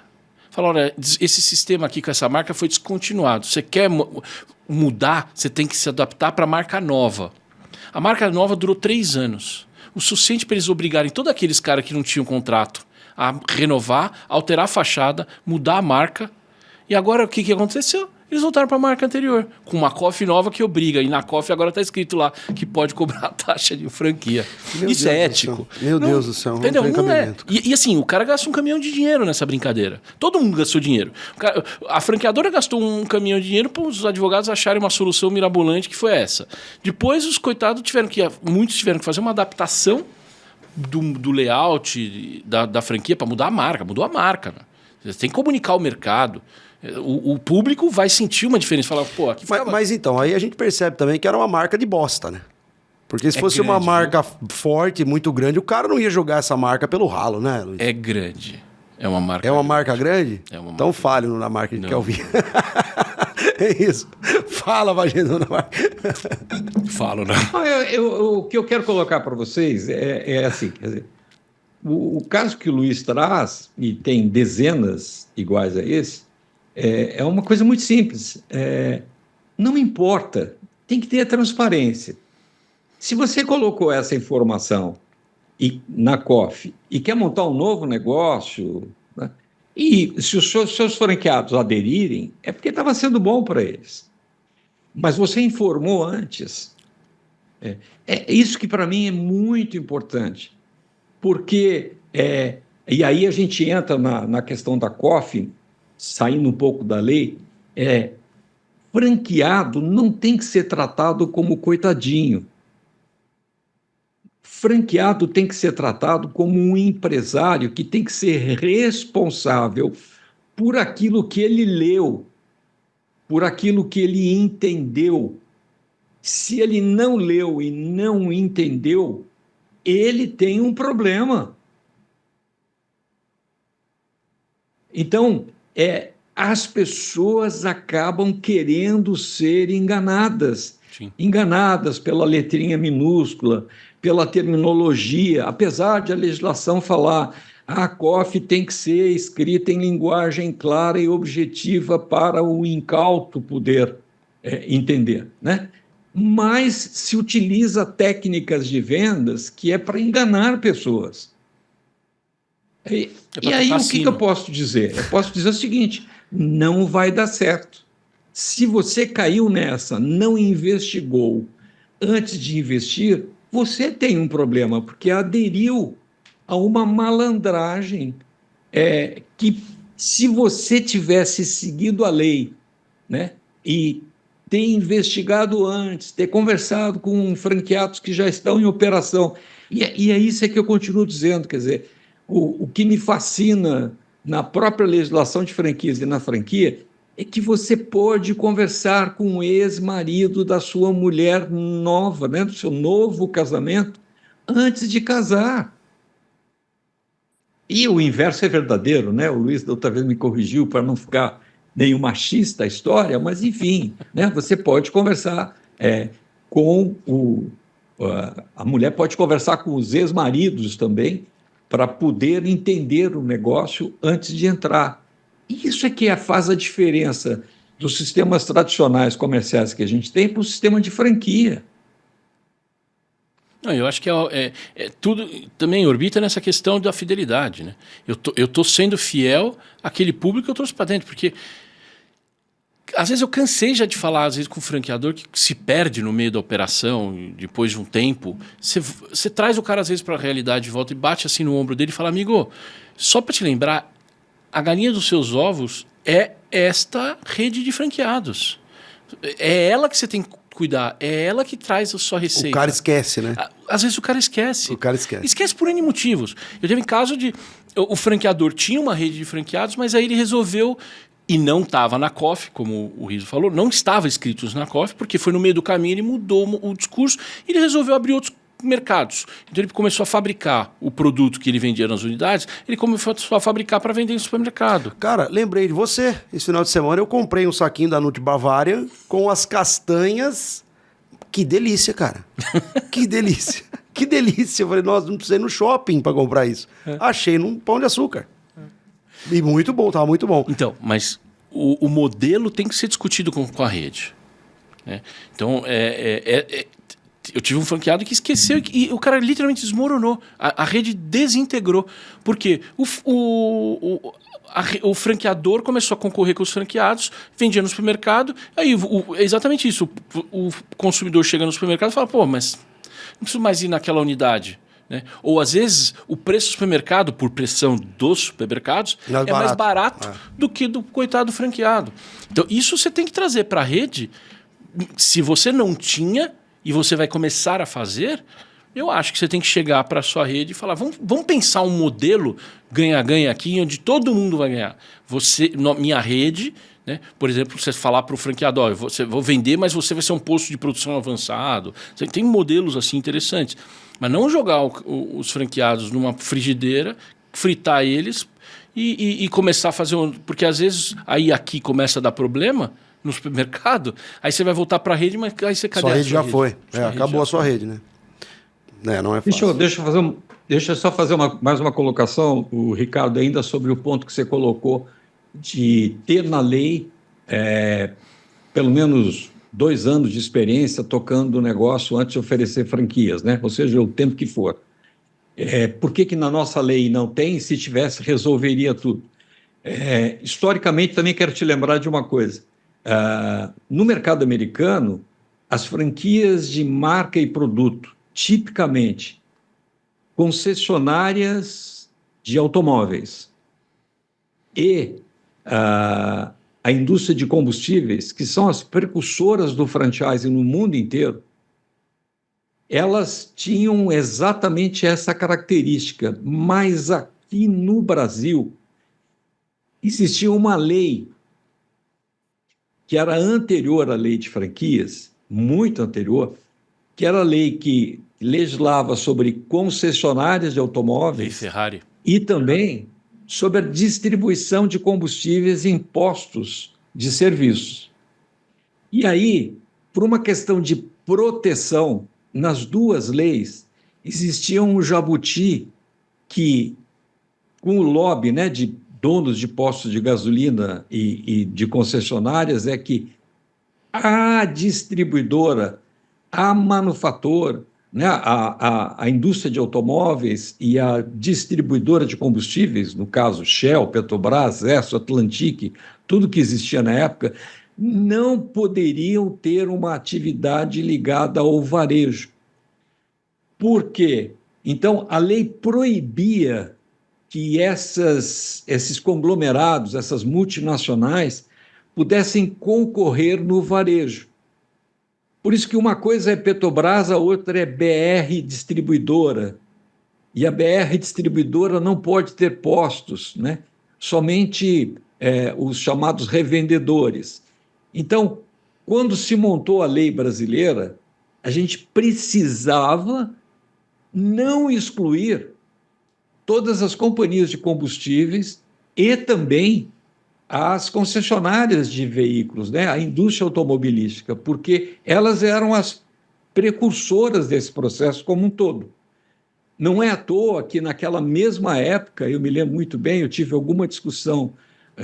S2: Falaram, olha, esse sistema aqui com essa marca foi descontinuado. Você quer mudar, você tem que se adaptar para a marca nova. A marca nova durou 3 anos. O suficiente para eles obrigarem todos aqueles caras que não tinham contrato a renovar, alterar a fachada, mudar a marca. E agora o que aconteceu? Eles voltaram para a marca anterior, com uma COF nova que obriga. E na COF agora está escrito lá que pode cobrar a taxa de franquia. Isso é ético.
S1: Meu Deus do céu.
S2: Entendeu? Não é. E assim, o cara gastou um caminhão de dinheiro nessa brincadeira. Todo mundo gastou dinheiro. A franqueadora gastou um caminhão de dinheiro para os advogados acharem uma solução mirabolante que foi essa. Depois os coitados muitos tiveram que fazer uma adaptação do layout da franquia para mudar a marca. Mudou a marca, né? Você tem que comunicar ao mercado. O público vai sentir uma diferença. Falar, aqui
S1: mas então, aí a gente percebe também que era uma marca de bosta, né? Porque se fosse grande, uma marca forte, muito grande, o cara não ia jogar essa marca pelo ralo, né, Luiz?
S2: É grande. É uma marca
S1: grande. Marca grande?
S2: É uma marca
S1: então fale na marca que a gente quer ouvir. É isso. Fala, Vageno, na marca.
S2: Falo, né?
S3: O que eu quero colocar para vocês é assim, quer dizer, o caso que o Luiz traz, e tem dezenas iguais a esse, é uma coisa muito simples. Não importa, tem que ter a transparência. Se você colocou essa informação na COF e quer montar um novo negócio, né, e se os seus franqueados aderirem, é porque estava sendo bom para eles. Mas você informou antes. É isso que para mim é muito importante, porque, e aí a gente entra na questão da COF, saindo um pouco da lei, franqueado não tem que ser tratado como coitadinho. Franqueado tem que ser tratado como um empresário que tem que ser responsável por aquilo que ele leu, por aquilo que ele entendeu. Se ele não leu e não entendeu, ele tem um problema. Então, as pessoas acabam querendo ser enganadas. Sim. Enganadas pela letrinha minúscula, pela terminologia, apesar de a legislação falar a COF tem que ser escrita em linguagem clara e objetiva para o incauto poder entender, né? Mas se utiliza técnicas de vendas que é para enganar pessoas. E aí o que eu posso dizer? Eu posso dizer o seguinte, não vai dar certo. Se você caiu nessa, não investigou antes de investir, você tem um problema, porque aderiu a uma malandragem que, se você tivesse seguido a lei, né, e ter investigado antes, ter conversado com franqueados que já estão em operação, e é isso que eu continuo dizendo, quer dizer, o que me fascina na própria legislação de franquias e na franquia é que você pode conversar com o ex-marido da sua mulher nova, né, do seu novo casamento, antes de casar. E o inverso é verdadeiro, né? O Luiz da outra vez me corrigiu para não ficar meio machista a história, mas enfim, né, você pode conversar com A mulher pode conversar com os ex-maridos também para poder entender o negócio antes de entrar. E isso é que faz a diferença dos sistemas tradicionais comerciais que a gente tem para o sistema de franquia.
S2: Não, eu acho que tudo também orbita nessa questão da fidelidade, né? Eu tô sendo fiel àquele público que eu trouxe para dentro, porque às vezes eu cansei já de falar, às vezes, com o franqueador que se perde no meio da operação, e depois de um tempo. Você traz o cara, às vezes, para a realidade de volta e bate assim no ombro dele e fala: amigo, só para te lembrar, a galinha dos seus ovos é esta rede de franqueados. É ela que você tem que cuidar, é ela que traz a sua receita.
S1: O cara esquece, né?
S2: Às vezes o cara esquece.
S1: O cara esquece.
S2: Esquece por N motivos. Eu teve caso de... O franqueador tinha uma rede de franqueados, mas aí ele resolveu... E não estava na COF, como o Riso falou, não estava escritos na COF, porque foi no meio do caminho, ele mudou o discurso e ele resolveu abrir outros mercados. Então ele começou a fabricar o produto que ele vendia nas unidades, ele começou a fabricar para vender no supermercado.
S1: Cara, lembrei de você. Esse final de semana eu comprei um saquinho da Nut Bavária com as castanhas. Que delícia, cara. Que delícia. Que delícia. Eu falei, nossa, não precisei ir no shopping para comprar isso. Achei num Pão de Açúcar. E muito bom, tava muito bom.
S2: Então, mas o modelo tem que ser discutido com a rede, né? Então, eu tive um franqueado que esqueceu e o cara literalmente desmoronou. A rede desintegrou. Por quê? O franqueador começou a concorrer com os franqueados, vendia no supermercado, aí é exatamente isso. O consumidor chega no supermercado e fala, pô, mas não preciso mais ir naquela unidade. Né? Ou às vezes o preço do supermercado, por pressão dos supermercados, mais barato do que do coitado franqueado. Então isso você tem que trazer para a rede. Se você não tinha e você vai começar a fazer, eu acho que você tem que chegar para a sua rede e falar, vamos pensar um modelo ganha-ganha aqui, onde todo mundo vai ganhar. Minha rede, né? Por exemplo, você falar para o franqueador, vou vender, mas você vai ser um posto de produção avançado. Tem modelos assim interessantes. Mas não jogar os franqueados numa frigideira, fritar eles e começar a fazer... Porque às vezes aqui começa a dar problema no supermercado, aí você vai voltar para a rede, mas aí você cadê
S1: a sua rede? Já foi. Acabou a sua
S2: foi.
S1: rede, né? Não é fácil.
S3: Deixa eu só fazer mais uma colocação, o Ricardo, ainda sobre o ponto que você colocou de ter na lei pelo menos 2 anos de experiência tocando o negócio antes de oferecer franquias, né? Ou seja, o tempo que for. Por que na nossa lei não tem? Se tivesse, resolveria tudo. Historicamente, também quero te lembrar de uma coisa. No mercado americano, as franquias de marca e produto, tipicamente, concessionárias de automóveis e a indústria de combustíveis, que são as precursoras do franchising no mundo inteiro, elas tinham exatamente essa característica. Mas aqui no Brasil, existia uma lei que era anterior à lei de franquias, muito anterior, que era a lei que legislava sobre concessionárias de automóveis.
S2: Lei Ferrari.
S3: E também sobre a distribuição de combustíveis e impostos de serviços. E aí, por uma questão de proteção, nas 2 leis, existia um jabuti que, com o lobby, né, de donos de postos de gasolina e de concessionárias, é que a distribuidora, a manufatora, né, a indústria de automóveis e a distribuidora de combustíveis, no caso Shell, Petrobras, Esso, Atlantic, tudo que existia na época, não poderiam ter uma atividade ligada ao varejo. Por quê? Então, a lei proibia que esses conglomerados, essas multinacionais, pudessem concorrer no varejo. Por isso que uma coisa é Petrobras, a outra é BR Distribuidora. E a BR Distribuidora não pode ter postos, né? Somente os chamados revendedores. Então, quando se montou a lei brasileira, a gente precisava não excluir todas as companhias de combustíveis e também as concessionárias de veículos, né? A indústria automobilística, porque elas eram as precursoras desse processo como um todo. Não é à toa que, naquela mesma época, eu me lembro muito bem, eu tive alguma discussão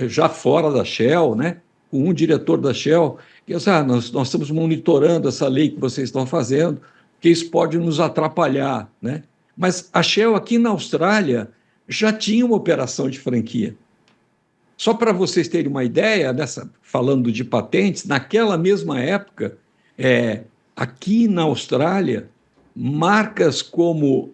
S3: já fora da Shell, né, com um diretor da Shell, que disse, nós estamos monitorando essa lei que vocês estão fazendo, que isso pode nos atrapalhar, né? Mas a Shell aqui na Austrália já tinha uma operação de franquia. Só para vocês terem uma ideia, falando de patentes, naquela mesma época, aqui na Austrália, marcas como,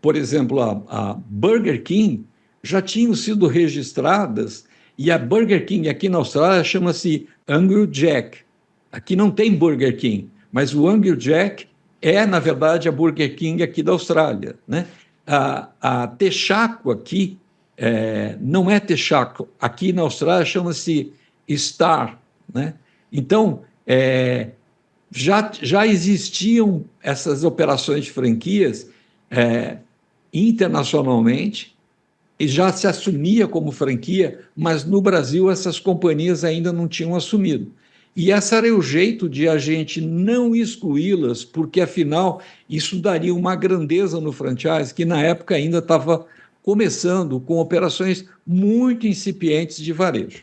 S3: por exemplo, a Burger King já tinham sido registradas, e a Burger King aqui na Austrália chama-se Angry Jack. Aqui não tem Burger King, mas o Angry Jack é, na verdade, a Burger King aqui da Austrália, né? A Texaco aqui não é Texaco. Aqui na Austrália chama-se Star, né? Então, já existiam essas operações de franquias internacionalmente e já se assumia como franquia, mas no Brasil essas companhias ainda não tinham assumido. E esse era o jeito de a gente não excluí-las, porque, afinal, isso daria uma grandeza no franchise, que na época ainda estava começando com operações muito incipientes de varejo.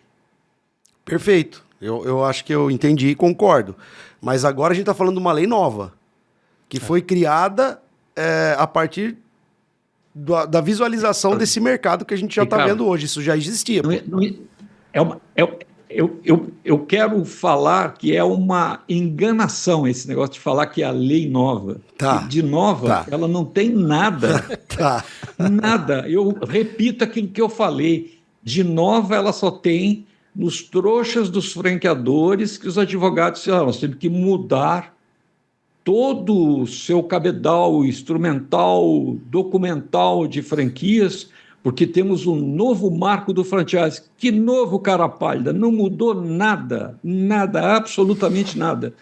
S1: Perfeito. Eu acho que eu entendi e concordo. Mas agora a gente está falando de uma lei nova, que foi criada a partir da visualização desse mercado que a gente já está vendo hoje. Isso já existia. Eu quero falar que é uma enganação esse negócio de falar que é a lei nova. Tá.
S3: De nova, ela não tem nada.
S1: Tá.
S3: Nada. Eu repito aquilo que eu falei. De nova, ela só tem nos trouxas dos franqueadores que os advogados disseram, nós temos que mudar todo o seu cabedal instrumental, documental de franquias, porque temos um novo marco do franchise. Que novo, cara pálida? Não mudou nada, nada, absolutamente nada.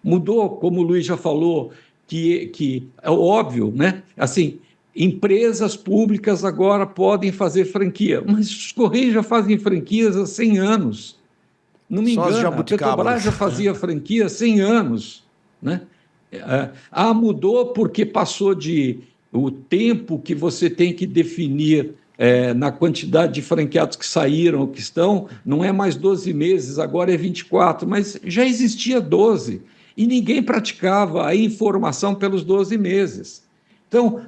S3: Mudou, como o Luiz já falou, que é óbvio, né? Assim, empresas públicas agora podem fazer franquia, mas os Correios já fazem franquias há 100 anos. Não me engano, a Petrobras já fazia franquia há 100 anos, né? Mudou porque passou o tempo que você tem que definir na quantidade de franqueados que saíram ou que estão, não é mais 12 meses, agora é 24, mas já existia 12, e ninguém praticava a informação pelos 12 meses. Então,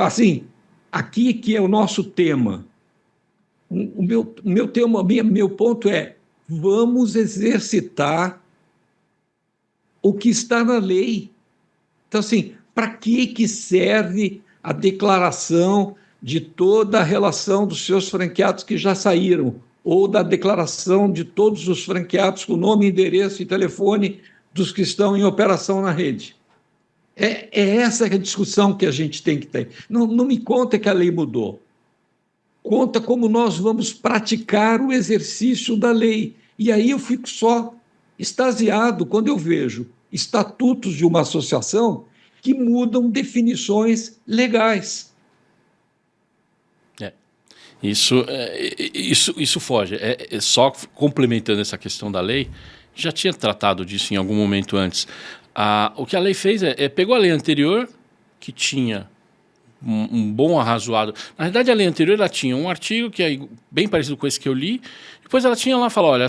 S3: assim, aqui que é o nosso tema. O meu ponto é, vamos exercitar o que está na lei. Então, assim, para que serve a declaração de toda a relação dos seus franqueados que já saíram, ou da declaração de todos os franqueados com nome, endereço e telefone dos que estão em operação na rede? É essa a discussão que a gente tem que ter. Não me conta que a lei mudou. Conta como nós vamos praticar o exercício da lei. E aí eu fico só extasiado quando eu vejo estatutos de uma associação que mudam definições legais.
S2: Isso foge. Só complementando essa questão da lei, já tinha tratado disso em algum momento antes. O que a lei fez pegou a lei anterior, que tinha um bom arrazoado. Na verdade, a lei anterior ela tinha um artigo que é bem parecido com esse que eu li. Depois ela tinha lá, falou, olha,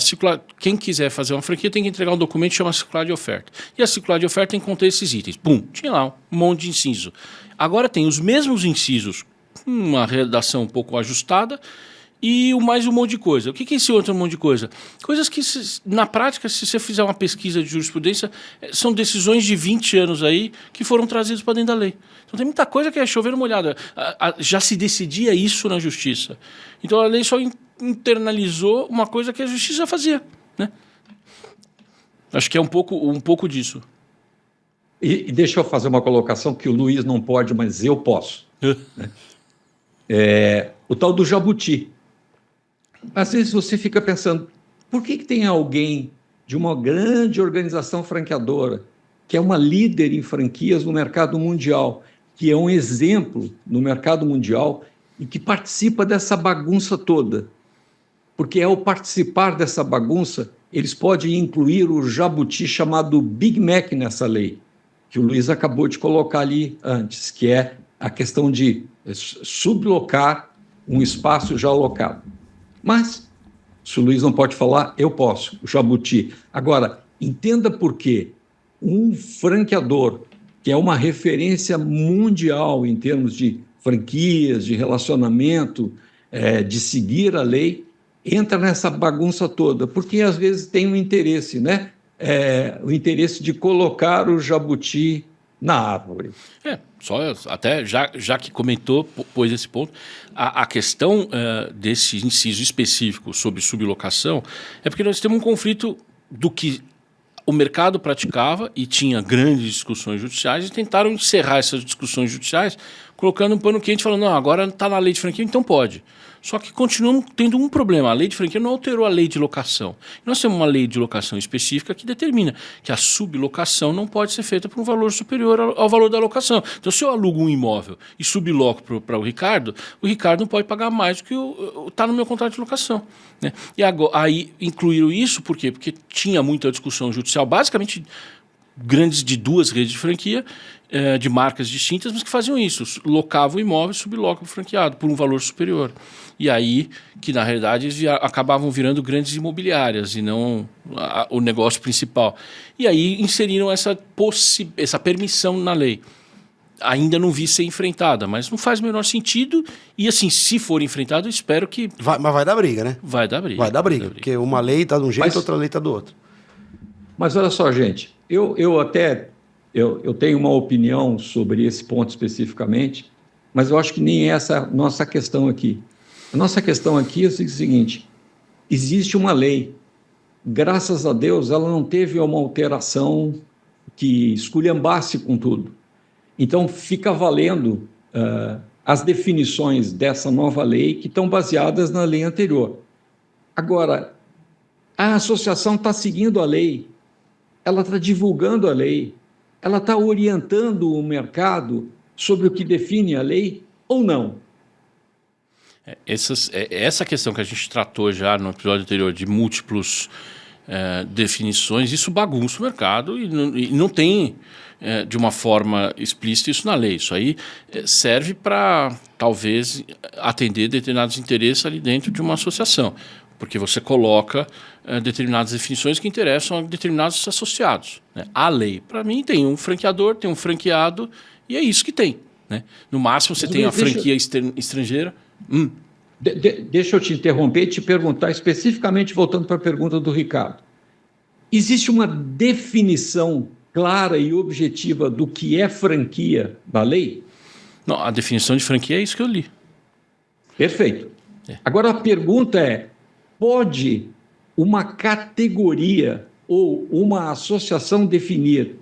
S2: quem quiser fazer uma franquia tem que entregar um documento que chama circular de oferta. E a circular de oferta tem que conter esses itens. Pum, tinha lá um monte de inciso. Agora tem os mesmos incisos, uma redação um pouco ajustada, e mais um monte de coisa. O que é esse outro monte de coisa? Coisas que, na prática, se você fizer uma pesquisa de jurisprudência, são decisões de 20 anos aí que foram trazidas para dentro da lei. Então tem muita coisa que é chover uma olhada. Já se decidia isso na justiça. Então a lei só internalizou uma coisa que a justiça fazia, né? Acho que é um pouco disso.
S3: E deixa eu fazer uma colocação que o Luiz não pode, mas eu posso. O tal do jabuti. Às vezes você fica pensando, por que tem alguém de uma grande organização franqueadora, que é uma líder em franquias no mercado mundial, que é um exemplo no mercado mundial e que participa dessa bagunça toda? Porque ao participar dessa bagunça, eles podem incluir o jabuti chamado Big Mac nessa lei. que o Luiz acabou de colocar ali antes, que é a questão de sublocar um espaço já alocado. Mas, se o Luiz não pode falar, eu posso, o Jabuti. Agora, entenda por quê. Um franqueador, que é uma referência mundial em termos de franquias, de relacionamento, de seguir a lei, entra nessa bagunça toda, porque às vezes tem um interesse, né? O interesse de colocar o jabuti na árvore.
S2: Até já que comentou, pôs esse ponto, a questão desse inciso específico sobre sublocação é porque nós temos um conflito do que o mercado praticava e tinha grandes discussões judiciais e tentaram encerrar essas discussões judiciais colocando um pano quente falando, não, agora está na lei de franquia, então pode. Só que continuam tendo um problema. A lei de franquia não alterou a lei de locação. Nós temos uma lei de locação específica que determina que a sublocação não pode ser feita por um valor superior ao valor da locação. Então, se eu alugo um imóvel e subloco para o Ricardo não pode pagar mais do que está no meu contrato de locação. Né? E agora, aí incluíram isso por quê? Porque tinha muita discussão judicial, basicamente grandes de duas redes de franquia, de marcas distintas, mas que faziam isso, locavam o imóvel e sublocam o franqueado por um valor superior. E aí, que na realidade eles acabavam virando grandes imobiliárias e não o negócio principal. E aí inseriram essa permissão na lei. Ainda não vi ser enfrentada, mas não faz o menor sentido. E assim, se for enfrentado, eu espero que...
S1: Mas vai dar briga, né?
S2: Vai dar briga.
S1: Vai dar briga, porque uma lei está de um jeito, outra lei está do outro.
S3: Mas olha só, gente, eu tenho uma opinião sobre esse ponto especificamente, mas eu acho que nem essa é a nossa questão aqui. A nossa questão aqui é o seguinte, existe uma lei, graças a Deus ela não teve uma alteração que esculhambasse com tudo. Então fica valendo as definições dessa nova lei que estão baseadas na lei anterior. Agora, a associação está seguindo a lei, ela está divulgando a lei, ela está orientando o mercado sobre o que define a lei ou não?
S2: Essa questão que a gente tratou já no episódio anterior de múltiplos definições, isso bagunça o mercado e não tem de uma forma explícita isso na lei. Isso aí serve para talvez atender determinados interesses ali dentro de uma associação, porque você coloca determinadas definições que interessam a determinados associados. Né? A lei, para mim, tem um franqueador, tem um franqueado, e é isso que tem. Né? No máximo, você tem a franquia estrangeira.
S3: Deixa eu te interromper e te perguntar especificamente, voltando para a pergunta do Ricardo. Existe uma definição clara e objetiva do que é franquia da lei?
S2: Não, a definição de franquia é isso que eu li.
S3: Perfeito. Agora a pergunta é, pode uma categoria ou uma associação definir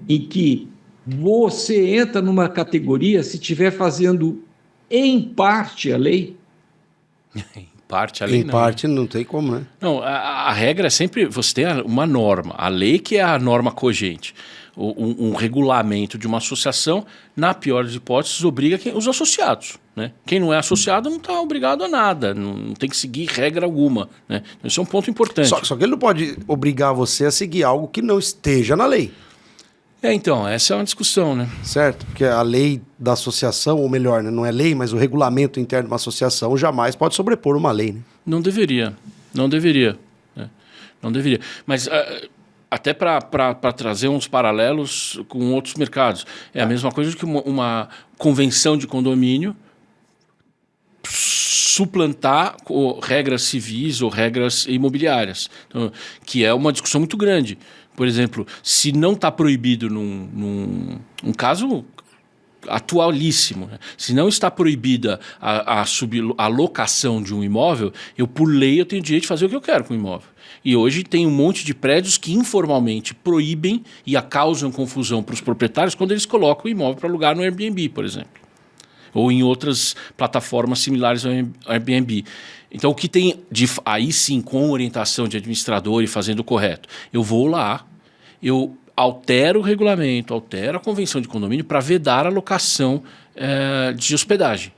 S3: em que você entra numa categoria se estiver fazendo em parte a lei?
S2: Em parte a lei
S1: não. Em parte não tem como, né?
S2: Não, a regra é sempre você tem uma norma. A lei que é a norma cogente. Um regulamento de uma associação, na pior das hipóteses, obriga os associados. Né? Quem não é associado não está obrigado a nada, não tem que seguir regra alguma. Né? Esse é um ponto importante.
S1: Só que ele não pode obrigar você a seguir algo que não esteja na lei.
S2: Então, essa é uma discussão, né?
S1: Certo, porque a lei da associação, ou melhor, né, não é lei, mas o regulamento interno de uma associação jamais pode sobrepor uma lei. Né?
S2: Não deveria. Né? Não deveria. Mas... até para trazer uns paralelos com outros mercados. É a mesma coisa que uma convenção de condomínio suplantar regras civis ou regras imobiliárias, então, que é uma discussão muito grande. Por exemplo, se não está proibido num caso atualíssimo, né? Se não está proibida a locação de um imóvel, por lei eu tenho direito de fazer o que eu quero com o imóvel. E hoje tem um monte de prédios que informalmente proíbem e causam confusão para os proprietários quando eles colocam o imóvel para alugar no Airbnb, por exemplo. Ou em outras plataformas similares ao Airbnb. Então, o que tem aí sim, com orientação de administrador e fazendo o correto? Eu vou lá, eu altero o regulamento, altero a convenção de condomínio para vedar a locação de hospedagem.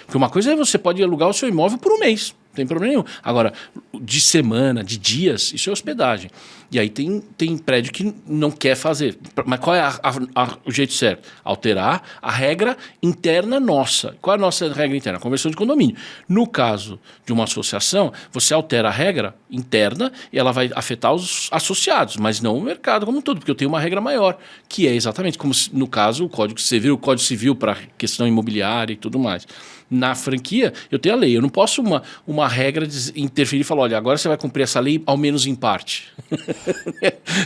S2: Porque uma coisa é você pode alugar o seu imóvel por um mês. tem problema nenhum. Agora, de semana, de dias, isso é hospedagem. E aí tem prédio que não quer fazer. Mas qual é o jeito certo? Alterar a regra interna nossa. Qual é a nossa regra interna? A conversão de condomínio. No caso de uma associação, você altera a regra interna e ela vai afetar os associados, mas não o mercado como um todo, porque eu tenho uma regra maior, que é exatamente como no caso o Código Civil para questão imobiliária e tudo mais. Na franquia, eu tenho a lei. Eu não posso uma regra interferir e falar, olha, agora você vai cumprir essa lei ao menos em parte.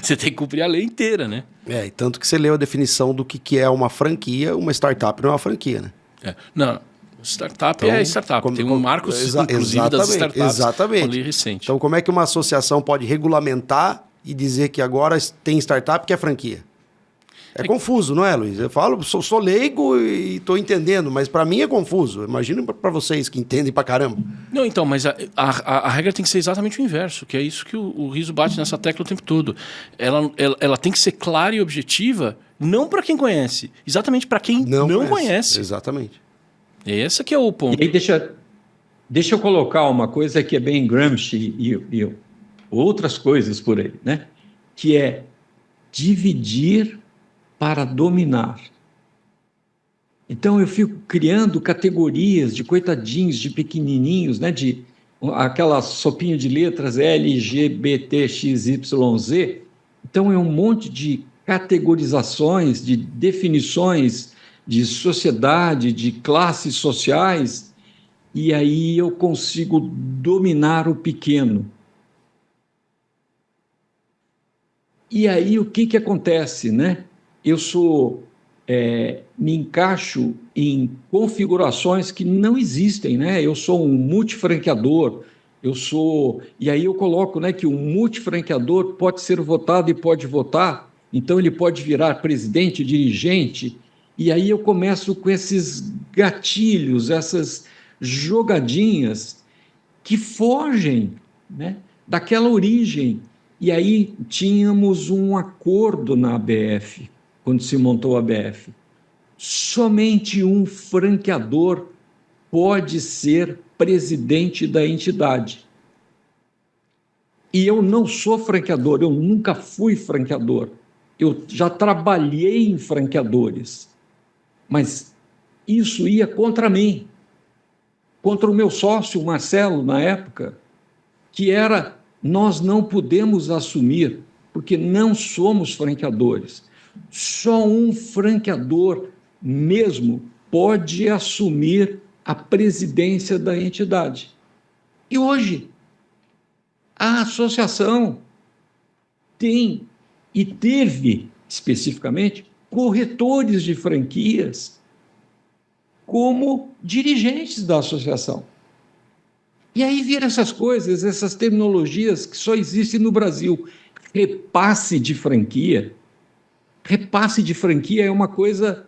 S2: Você tem que cumprir a lei inteira, né?
S1: E tanto que você leu a definição do que é uma franquia, uma startup não é uma franquia, né?
S2: Não, startup é startup. Tem um marco, inclusive, das startups.
S1: Exatamente.
S2: Uma lei recente.
S1: Então, como é que uma associação pode regulamentar e dizer que agora tem startup que é franquia? É confuso, não é, Luiz? Eu falo, sou leigo e estou entendendo, mas para mim é confuso. Imagina para vocês que entendem pra caramba.
S2: Não, então, mas a regra tem que ser exatamente o inverso, que é isso que o Riso bate nessa tecla o tempo todo. Ela tem que ser clara e objetiva, não para quem conhece, exatamente para quem não conhece.
S1: Exatamente.
S2: Esse que é o ponto.
S3: E aí deixa eu colocar uma coisa que é bem Gramsci e outras coisas por aí, né? Que é dividir para dominar. Então eu fico criando categorias de coitadinhos, de pequenininhos, né, de aquela sopinha de letras LGBTXYZ. Então é um monte de categorizações, de definições de sociedade, de classes sociais, e aí eu consigo dominar o pequeno. E aí o que acontece, né? Eu me encaixo em configurações que não existem, né? Eu sou um multifranqueador, e aí eu coloco, né, que um multifranqueador pode ser votado e pode votar, então ele pode virar presidente, dirigente, e aí eu começo com esses gatilhos, essas jogadinhas que fogem, né, daquela origem. E aí tínhamos um acordo na ABF, quando se montou a ABF. Somente um franqueador pode ser presidente da entidade. E eu não sou franqueador, eu nunca fui franqueador. Eu já trabalhei em franqueadores, mas isso ia contra mim, contra o meu sócio, Marcelo, na época, que era, nós não podemos assumir, porque não somos franqueadores. Só um franqueador mesmo pode assumir a presidência da entidade. E hoje, a associação tem e teve, especificamente, corretores de franquias como dirigentes da associação. E aí viram essas coisas, essas terminologias que só existem no Brasil. Repasse de franquia. Repasse de franquia é uma coisa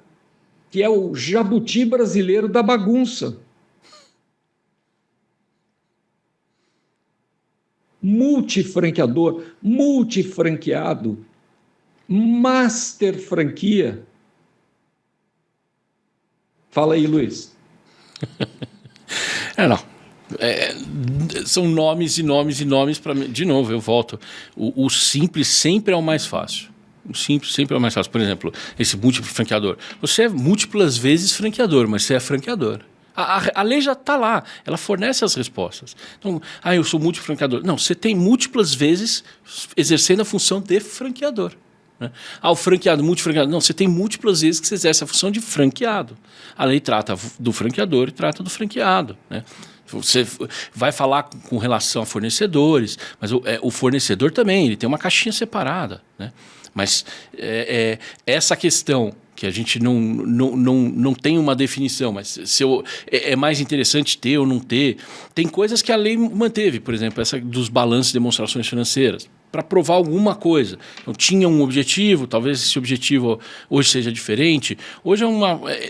S3: que é o jabuti brasileiro da bagunça. Multifranqueador, multifranqueado, master franquia. Fala aí, Luiz.
S2: Não. São nomes e nomes e nomes para mim. De novo, eu volto. O simples sempre é o mais fácil. O simples sempre é o mais fácil. Por exemplo, esse múltiplo franqueador. Você é múltiplas vezes franqueador, mas você é franqueador. A lei já está lá, ela fornece as respostas. Então, eu sou multifranqueador. Não, você tem múltiplas vezes exercendo a função de franqueador. Né? O franqueado, multifranqueado. Não, você tem múltiplas vezes que você exerce a função de franqueado. A lei trata do franqueador e trata do franqueado. Né? Você vai falar com relação a fornecedores, mas o fornecedor também, ele tem uma caixinha separada. Né? Mas essa questão que a gente não tem uma definição, mas é mais interessante ter ou não ter. Tem coisas que a lei manteve, por exemplo, essa dos balanços e demonstrações financeiras, para provar alguma coisa. Então, tinha um objetivo, talvez esse objetivo hoje seja diferente. Hoje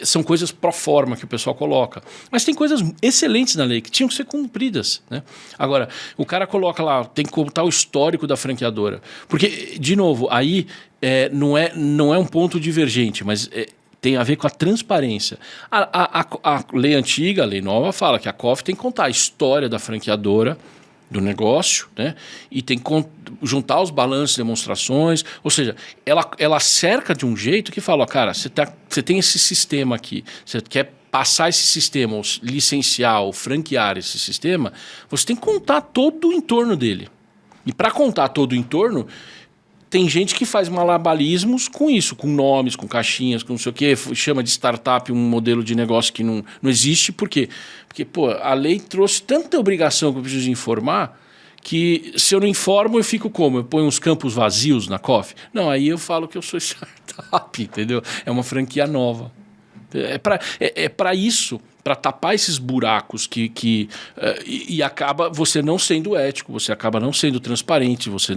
S2: são coisas pro forma que o pessoal coloca. Mas tem coisas excelentes na lei que tinham que ser cumpridas. Né? Agora, o cara coloca lá, tem que contar o histórico da franqueadora. Porque, de novo, aí não é um ponto divergente, mas tem a ver com a transparência. A lei antiga, a lei nova, fala que a COF tem que contar a história da franqueadora, do negócio, né? E tem que juntar os balanços, demonstrações, ou seja, ela cerca de um jeito que fala, cara, você tem esse sistema aqui, você quer passar esse sistema, ou licenciar ou franquear esse sistema, você tem que contar todo o entorno dele. E para contar todo o entorno, tem gente que faz malabarismos com isso, com nomes, com caixinhas, com não sei o quê, chama de startup um modelo de negócio que não existe. Por quê? Porque, pô, a lei trouxe tanta obrigação que eu preciso informar que se eu não informo, eu fico como? Eu ponho uns campos vazios na COF? Não, aí eu falo que eu sou startup, entendeu? É uma franquia nova. É para isso, para tapar esses buracos e acaba você não sendo ético, você acaba não sendo transparente, você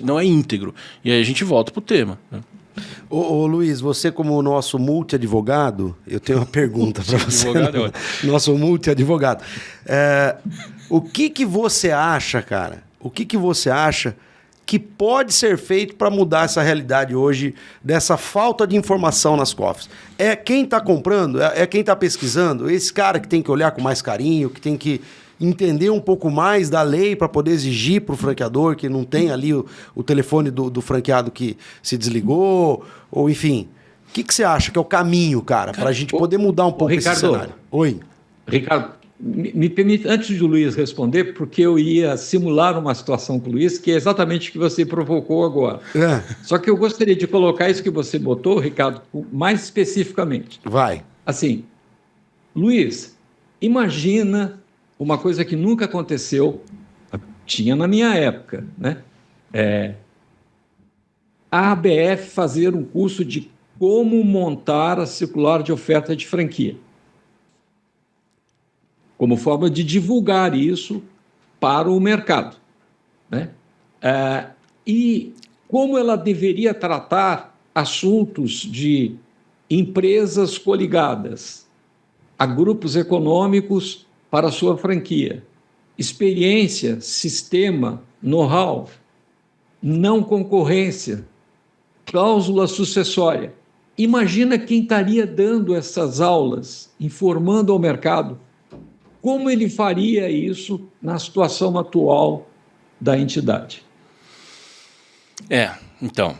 S2: não é íntegro. E aí a gente volta pro tema, né?
S1: Ô Luiz, você como nosso multi-advogado, eu tenho uma pergunta para você. Nosso multi-advogado. O que você acha, cara? O que você acha que pode ser feito para mudar essa realidade hoje dessa falta de informação nas COFs? É quem está comprando? É quem está pesquisando? Esse cara que tem que olhar com mais carinho, que tem que entender um pouco mais da lei para poder exigir para o franqueador que não tem ali o telefone do franqueado que se desligou, ou enfim. O que você acha que é o caminho, cara, para a gente poder mudar um pouco esse cenário? Oi.
S3: Ricardo, me permite, antes do Luiz responder, porque eu ia simular uma situação com o Luiz, que é exatamente o que você provocou agora. Só que eu gostaria de colocar isso que você botou, Ricardo, mais especificamente.
S1: Vai.
S3: Assim, Luiz, imagina uma coisa que nunca aconteceu, tinha na minha época, né? A ABF fazer um curso de como montar a circular de oferta de franquia, como forma de divulgar isso para o mercado, né? E como ela deveria tratar assuntos de empresas coligadas a grupos econômicos para a sua franquia, experiência, sistema, know-how, não concorrência, cláusula sucessória. Imagina quem estaria dando essas aulas, informando ao mercado. Como ele faria isso na situação atual da entidade?
S2: Então,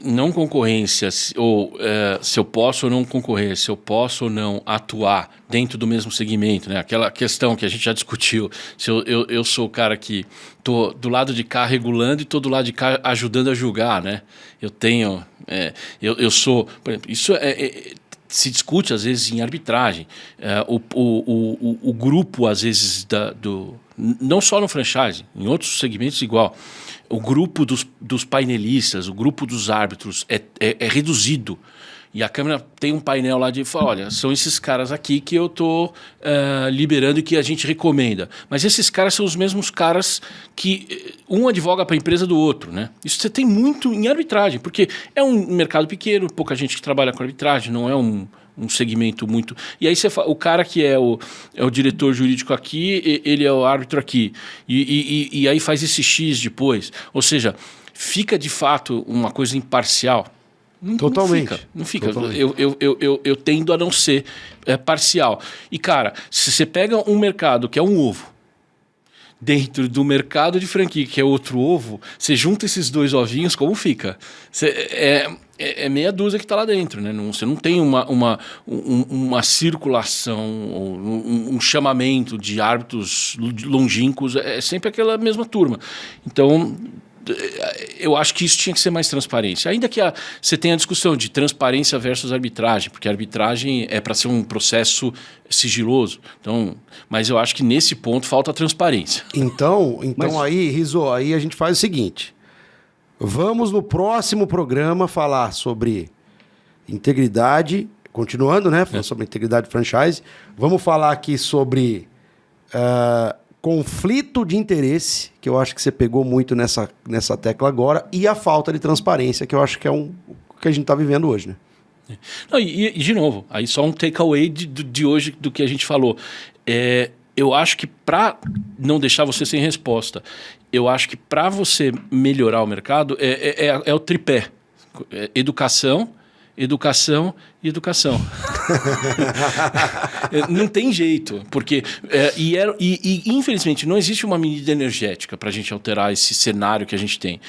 S2: não concorrência, ou se eu posso ou não concorrer, se eu posso ou não atuar dentro do mesmo segmento, né? Aquela questão que a gente já discutiu, se eu sou o cara que estou do lado de cá regulando e estou do lado de cá ajudando a julgar, né? Eu tenho, eu sou, por exemplo, isso se discute às vezes em arbitragem, o grupo às vezes não só no franchise, em outros segmentos igual. O grupo dos painelistas, o grupo dos árbitros é reduzido. E a Câmara tem um painel lá de falar, olha, são esses caras aqui que eu estou liberando e que a gente recomenda. Mas esses caras são os mesmos caras que um advoga para a empresa do outro, né? Isso você tem muito em arbitragem, porque é um mercado pequeno, pouca gente que trabalha com arbitragem, não é um segmento muito... E aí o cara que é o diretor jurídico aqui, ele é o árbitro aqui. E aí faz esse X depois. Ou seja, fica de fato uma coisa imparcial.
S1: Totalmente.
S2: Não fica.
S1: Totalmente.
S2: Eu tendo a não ser parcial. E, cara, se você pega um mercado que é um ovo, dentro do mercado de franquia, que é outro ovo, você junta esses dois ovinhos, como fica? É meia dúzia que está lá dentro, né? Você não tem uma circulação, um chamamento de árbitros longínquos, é sempre aquela mesma turma. Então, eu acho que isso tinha que ser mais transparência. Ainda que você tenha a discussão de transparência versus arbitragem, porque a arbitragem é para ser um processo sigiloso. Então, mas eu acho que nesse ponto falta transparência.
S1: Então aí, Rizzo, aí a gente faz o seguinte. Vamos no próximo programa falar sobre integridade, continuando, né? Falando sobre integridade franchise. Vamos falar aqui sobre conflito de interesse, que eu acho que você pegou muito nessa tecla agora, e a falta de transparência, que eu acho que é o que a gente está vivendo hoje, né?
S2: Não, e de novo, aí só um takeaway de hoje do que a gente falou. Eu acho que para não deixar você sem resposta, eu acho que para você melhorar o mercado é o tripé. Educação, educação e educação. Não tem jeito, porque infelizmente não existe uma medida energética para a gente alterar esse cenário que a gente tem.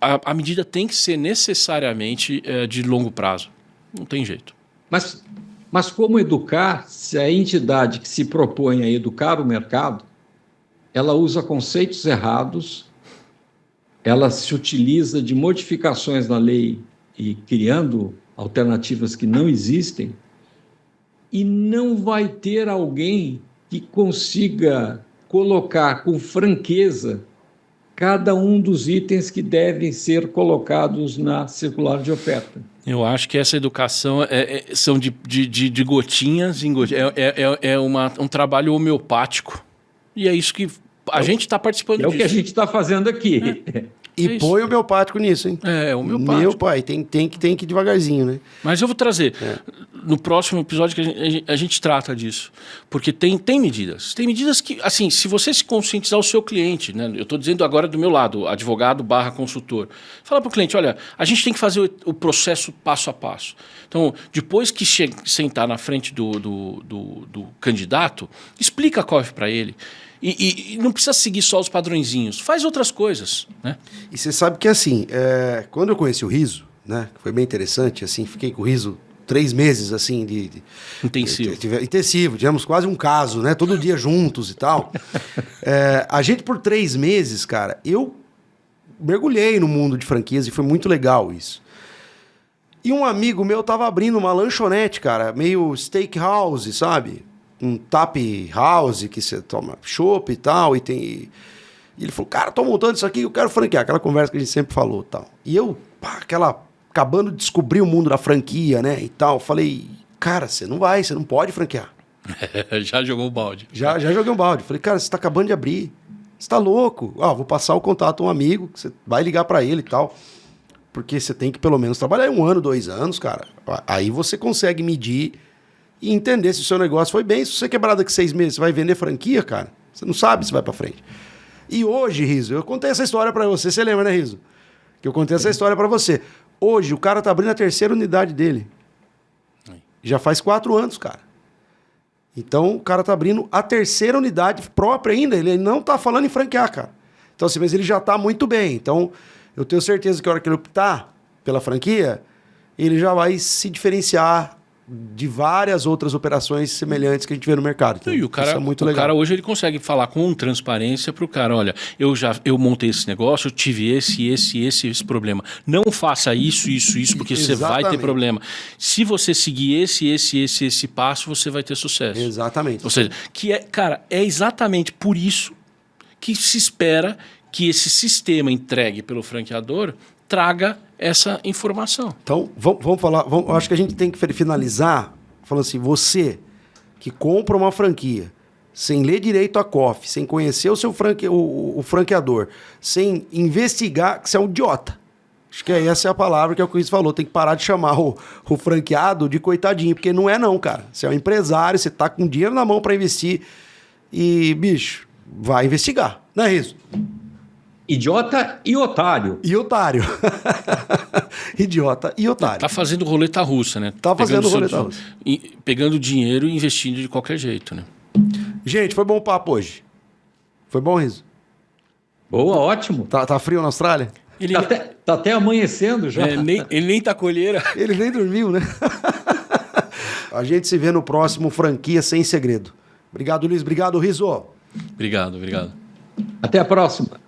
S2: A medida tem que ser necessariamente de longo prazo. Não tem jeito.
S3: Mas como educar se a entidade que se propõe a educar o mercado, ela usa conceitos errados, ela se utiliza de modificações na lei e criando alternativas que não existem, e não vai ter alguém que consiga colocar com franqueza cada um dos itens que devem ser colocados na circular de oferta.
S2: Eu acho que essa educação são de gotinhas em gotinhas. É um trabalho homeopático. E é isso que a gente está participando disso.
S3: É o que a gente está fazendo aqui.
S1: E põe o homeopático nisso, hein?
S2: Homeopático.
S1: Meu pai, tem que ir devagarzinho, né?
S2: Mas eu vou trazer no próximo episódio que a gente trata disso. Porque tem medidas. Tem medidas que, assim, se você se conscientizar o seu cliente, né? Eu estou dizendo agora do meu lado, advogado/consultor. Fala para o cliente, olha, a gente tem que fazer o processo passo a passo. Então, depois que sentar na frente do candidato, explica a COF para ele. E não precisa seguir só os padrõezinhos. Faz outras coisas, né?
S1: E você sabe que, assim, quando eu conheci o Riso, né? Foi bem interessante, assim, fiquei com o Riso 3 meses, assim,
S2: intensivo.
S1: Intensivo, tivemos quase um caso, né? Todo dia juntos e tal. A gente, por 3 meses, cara, eu mergulhei no mundo de franquias e foi muito legal isso. E um amigo meu tava abrindo uma lanchonete, cara, meio steakhouse, sabe? Um tap house que você toma chopp e tal, e ele falou, cara, tô montando isso aqui, eu quero franquear, aquela conversa que a gente sempre falou e tal. E eu, acabando de descobrir o mundo da franquia, né, e tal, falei, cara, você não pode franquear.
S2: Já jogou o balde.
S1: Já joguei um balde. Falei, cara, você tá acabando de abrir, você tá louco. Vou passar o contato a um amigo, você vai ligar pra ele e tal, porque você tem que pelo menos trabalhar 1 ano, 2 anos, cara. Aí você consegue medir e entender se o seu negócio foi bem. Se você quebrar daqui 6 meses, você vai vender franquia, cara, você não sabe se vai pra frente. E hoje, Riso, eu contei essa história pra você. Você lembra, né, Riso? Que eu contei essa história pra você. Hoje, o cara tá abrindo a 3ª unidade dele. Já faz 4 anos, cara. Então, o cara tá abrindo a 3ª unidade própria ainda. Ele não tá falando em franquear, cara. Então, assim, mas ele já tá muito bem. Então, eu tenho certeza que a hora que ele optar pela franquia, ele já vai se diferenciar de várias outras operações semelhantes que a gente vê no mercado. Então,
S2: e o cara,
S1: isso é muito legal.
S2: O cara hoje ele consegue falar com transparência para o cara, olha, eu montei esse negócio, eu tive esse problema. Não faça isso, porque você vai ter problema. Se você seguir esse passo, você vai ter sucesso.
S1: Exatamente.
S2: Ou seja, é exatamente por isso que se espera que esse sistema entregue pelo franqueador traga essa informação.
S1: Então, vamos falar. Acho que a gente tem que finalizar falando assim: você que compra uma franquia sem ler direito a COF, sem conhecer o seu o franqueador, sem investigar, que você é um idiota. Acho que essa é a palavra que é o que o Chris falou. Tem que parar de chamar o franqueado de coitadinho, porque não, cara. Você é um empresário, você tá com dinheiro na mão para investir e, bicho, vai investigar. Não é isso?
S3: Idiota e otário.
S1: E otário. Idiota e otário.
S2: Tá fazendo roleta russa, né?
S1: Tá fazendo roleta russa.
S2: Pegando dinheiro e investindo de qualquer jeito, né?
S1: Gente, foi bom o papo hoje. Foi bom, Riso?
S3: Boa, ótimo.
S1: Tá frio na Austrália?
S3: Tá até amanhecendo já.
S2: Ele nem tá colheira.
S1: Ele nem dormiu, né? A gente se vê no próximo Franquia Sem Segredo. Obrigado, Luiz. Obrigado, Riso.
S2: Obrigado.
S3: Até a próxima.